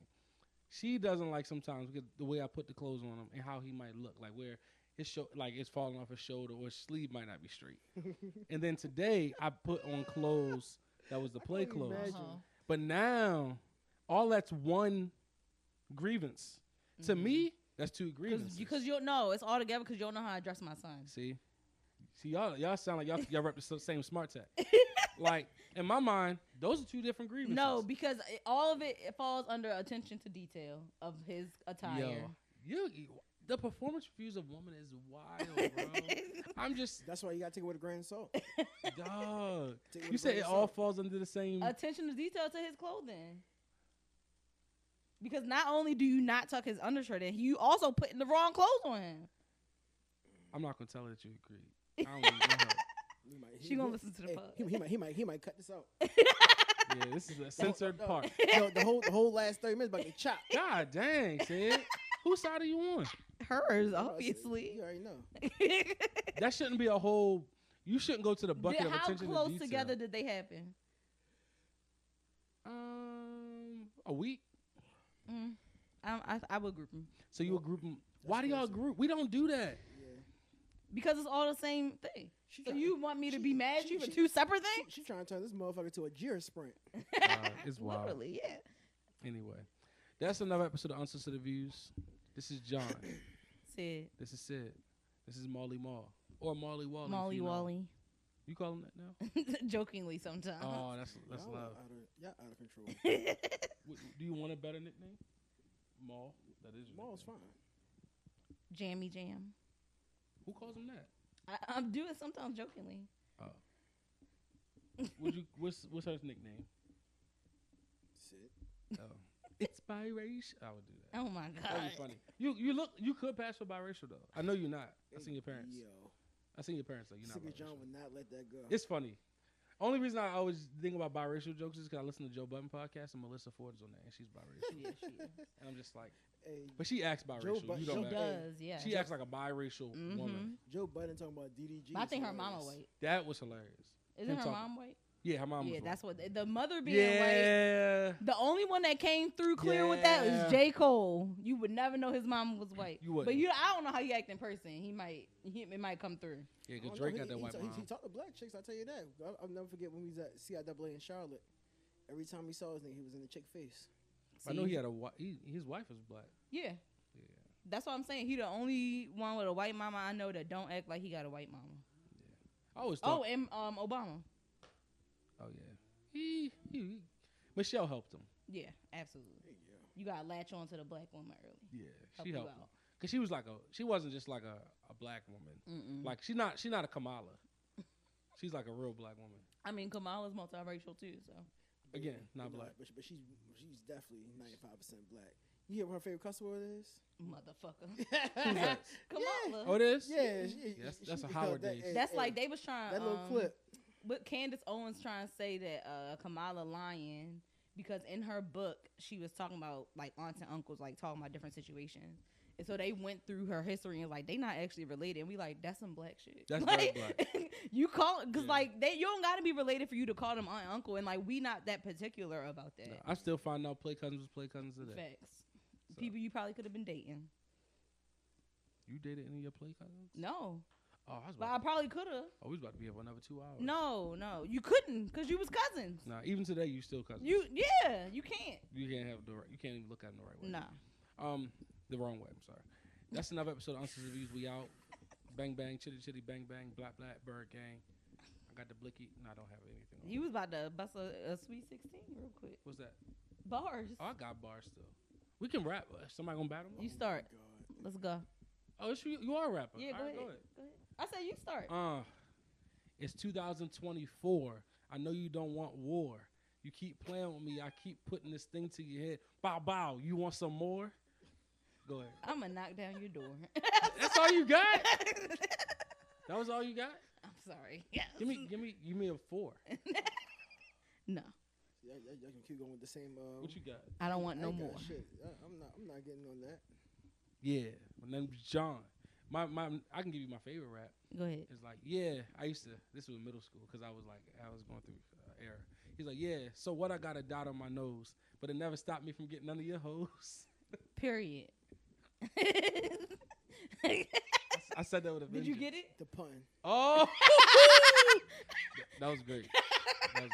B: She doesn't like sometimes the way I put the clothes on him and how he might look, like where his like it's falling off his shoulder or his sleeve might not be straight. And then today I put on clothes that was the play
C: can only
B: clothes,
C: imagine.
B: but now all that's one grievance. To me, that's 2 grievances.
A: Because you know it's all together because you don't know how I dress my son.
B: See, y'all sound like y'all rep the same smart tech. Like in my mind, those are 2 different grievances.
A: No, because all of it falls under attention to detail of his attire.
B: The performance reviews of woman is wild, bro. I'm just
C: That's why you gotta take it with a grain of salt.
B: dog.
C: Take it with
B: You
C: a
B: said
C: grain
B: it
C: of
B: all
C: salt.
B: falls under the same.
A: Attention to detail to his clothing. Because not only do you not tuck his undershirt in, you also putting the wrong clothes on him.
B: I'm not gonna tell her that you agreed. I don't want to know her.
A: She gonna listen to the pod.
C: He might cut this out.
B: Yeah, this is a censored
C: No.
B: part.
C: No, the whole last 30 minutes about to get chopped.
B: God dang, Sid. Whose side are you on?
A: Hers,
C: You
A: obviously.
C: already know.
B: That shouldn't be a whole. You shouldn't go to the bucket of
A: How
B: attention
A: close
B: to detail.
A: together did they happen?
B: A week.
A: I would group them
B: So you would group them. Why do y'all
C: crazy.
B: group? We don't do that.
C: Yeah.
A: because it's all the same thing. So
C: try-
A: you want me to
C: she-
A: be mad at
C: she-
A: you for
C: she-
A: 2 separate things?
C: She trying to turn this motherfucker to a Jira sprint.
B: It's wild.
A: Literally, yeah.
B: Anyway, that's another episode of Unsolicited Views. This is John.
A: Sid,
B: This is Sid. This is Molly Mall. Or Molly Wally. if
A: Molly
B: you know.
A: Wally.
B: You call him that now?
A: Jokingly sometimes.
B: Oh, that's
C: Y'all
B: love.
C: Y'all out of control.
B: Do you want a better nickname? Mall. That is your
C: Mall's
B: nickname.
C: fine.
A: Jammy Jam.
B: Who calls him that?
A: I do it sometimes jokingly.
B: What's her nickname?
C: Sid.
B: Oh. It's biracial. I would do that.
A: Oh my
B: That'd
A: god.
B: be funny. You could pass for biracial though. I know you're not. I seen your parents.
C: Yo.
B: I seen your parents though. You're not
C: Sicker John
B: biracial.
C: would not let that go.
B: It's funny. Only reason I always think about biracial jokes is because I listen to Joe Budden podcast and Melissa Ford is on there and she's biracial.
A: Yeah, she is.
B: And I'm just like,
C: Hey,
B: but she acts biracial.
C: Bud-
B: You
C: Joe
B: don't
A: She
B: act.
A: does, yeah.
B: She acts like a biracial woman.
C: Joe Budden talking about DDG.
A: But I
C: is
A: think her mama
C: hilarious.
A: white.
B: That was hilarious.
A: Isn't
B: Him
A: her
B: talking-
A: mom white?
B: Yeah, her mom.
A: Yeah,
B: was
A: that's
B: white.
A: what the mother being white.
B: Yeah.
A: The only one that came through clear with that
B: Yeah.
A: was J. Cole. You would never know his mom was white.
B: You wouldn't.
A: But I don't know how he act in person. It might come through.
B: Yeah,
C: I
B: because
C: don't
B: Drake
C: know.
B: got that white
C: He
B: mom.
C: talked to black chicks. I tell you that. I'll never forget when we was at CIAA in Charlotte. Every time he saw his nigga, he was in the chick face.
B: I know
A: See?
B: he had his wife was black.
A: Yeah.
B: Yeah.
A: That's what I'm saying. He the only one with a white mama I know that don't act like he got a white mama.
B: I always thought.
A: Oh, and Obama.
B: Oh yeah. He Michelle helped him.
A: Yeah, absolutely.
C: There you go.
A: You gotta latch on to the black woman early.
B: Yeah,
A: Help
B: she
A: you
B: helped
A: out.
B: him. Cause she was she wasn't just like a black woman.
A: Mm-mm.
B: Like she's not a Kamala. She's like a real black woman.
A: I mean, Kamala's multiracial too, so.
B: Again, not black.
C: But she's definitely 95% black. You hear what her favorite cuss word is?
A: Motherfucker. Kamala.
B: Oh, it is?
C: Yeah.
B: That's a Howard days.
A: That's like they was trying.
C: That little clip.
A: But Candace Owens trying to say that Kamala lying because in her book she was talking about like aunts and uncles, like talking about different situations. And so they went through her history and like they not actually related. And we like that's some black shit.
B: That's
A: like,
B: very black.
A: You call because like you don't got to be related for you to call them aunt and uncle. And like we not that particular about that.
B: No, I still find out play cousins today.
A: Facts.
B: So.
A: People you probably could have been dating.
B: You dated any of your play cousins?
A: No.
B: Oh,
A: but I probably could have.
B: Oh, we was about to be here for another 2 hours.
A: No, you couldn't because you was cousins.
B: Nah, even today you still cousins.
A: You can't.
B: You can't have you can't even look at them the right way.
A: Nah.
B: The wrong way. I'm sorry. That's another episode of Unsolicited Reviews. We out. Bang bang, chitty chitty, bang bang, black black, bird gang. I got the blicky. No, I don't have anything.
A: You was about to bust a sweet 16 real quick.
B: What's that?
A: Bars.
B: Oh, I got bars still. We can rap. Somebody gonna battle me?
A: You start. Let's go.
B: Oh, you are a rapper.
A: Yeah, go ahead. Go ahead. I said you start.
B: It's 2024. I know you don't want war. You keep playing with me. I keep putting this thing to your head. Bow, bow. You want some more? Go ahead.
A: I'm going to knock down your door.
B: That's all you got? That was all you got?
A: I'm sorry. Yeah.
B: Give me a 4.
C: Y'all
A: No.
C: can keep going with the same.
B: What you got?
A: I don't want no more.
C: Shit. I'm not getting on that.
B: Yeah. My name's John. I can give you my favorite rap.
A: Go ahead.
B: It's like, yeah, I used to. This was middle school because I was going through era. He's like, yeah. So what? I got a dot on my nose, but it never stopped me from getting none of your hoes.
A: Period.
B: I said that with a vengeance.
A: Did you get it?
C: The pun.
B: Oh, that was great. That was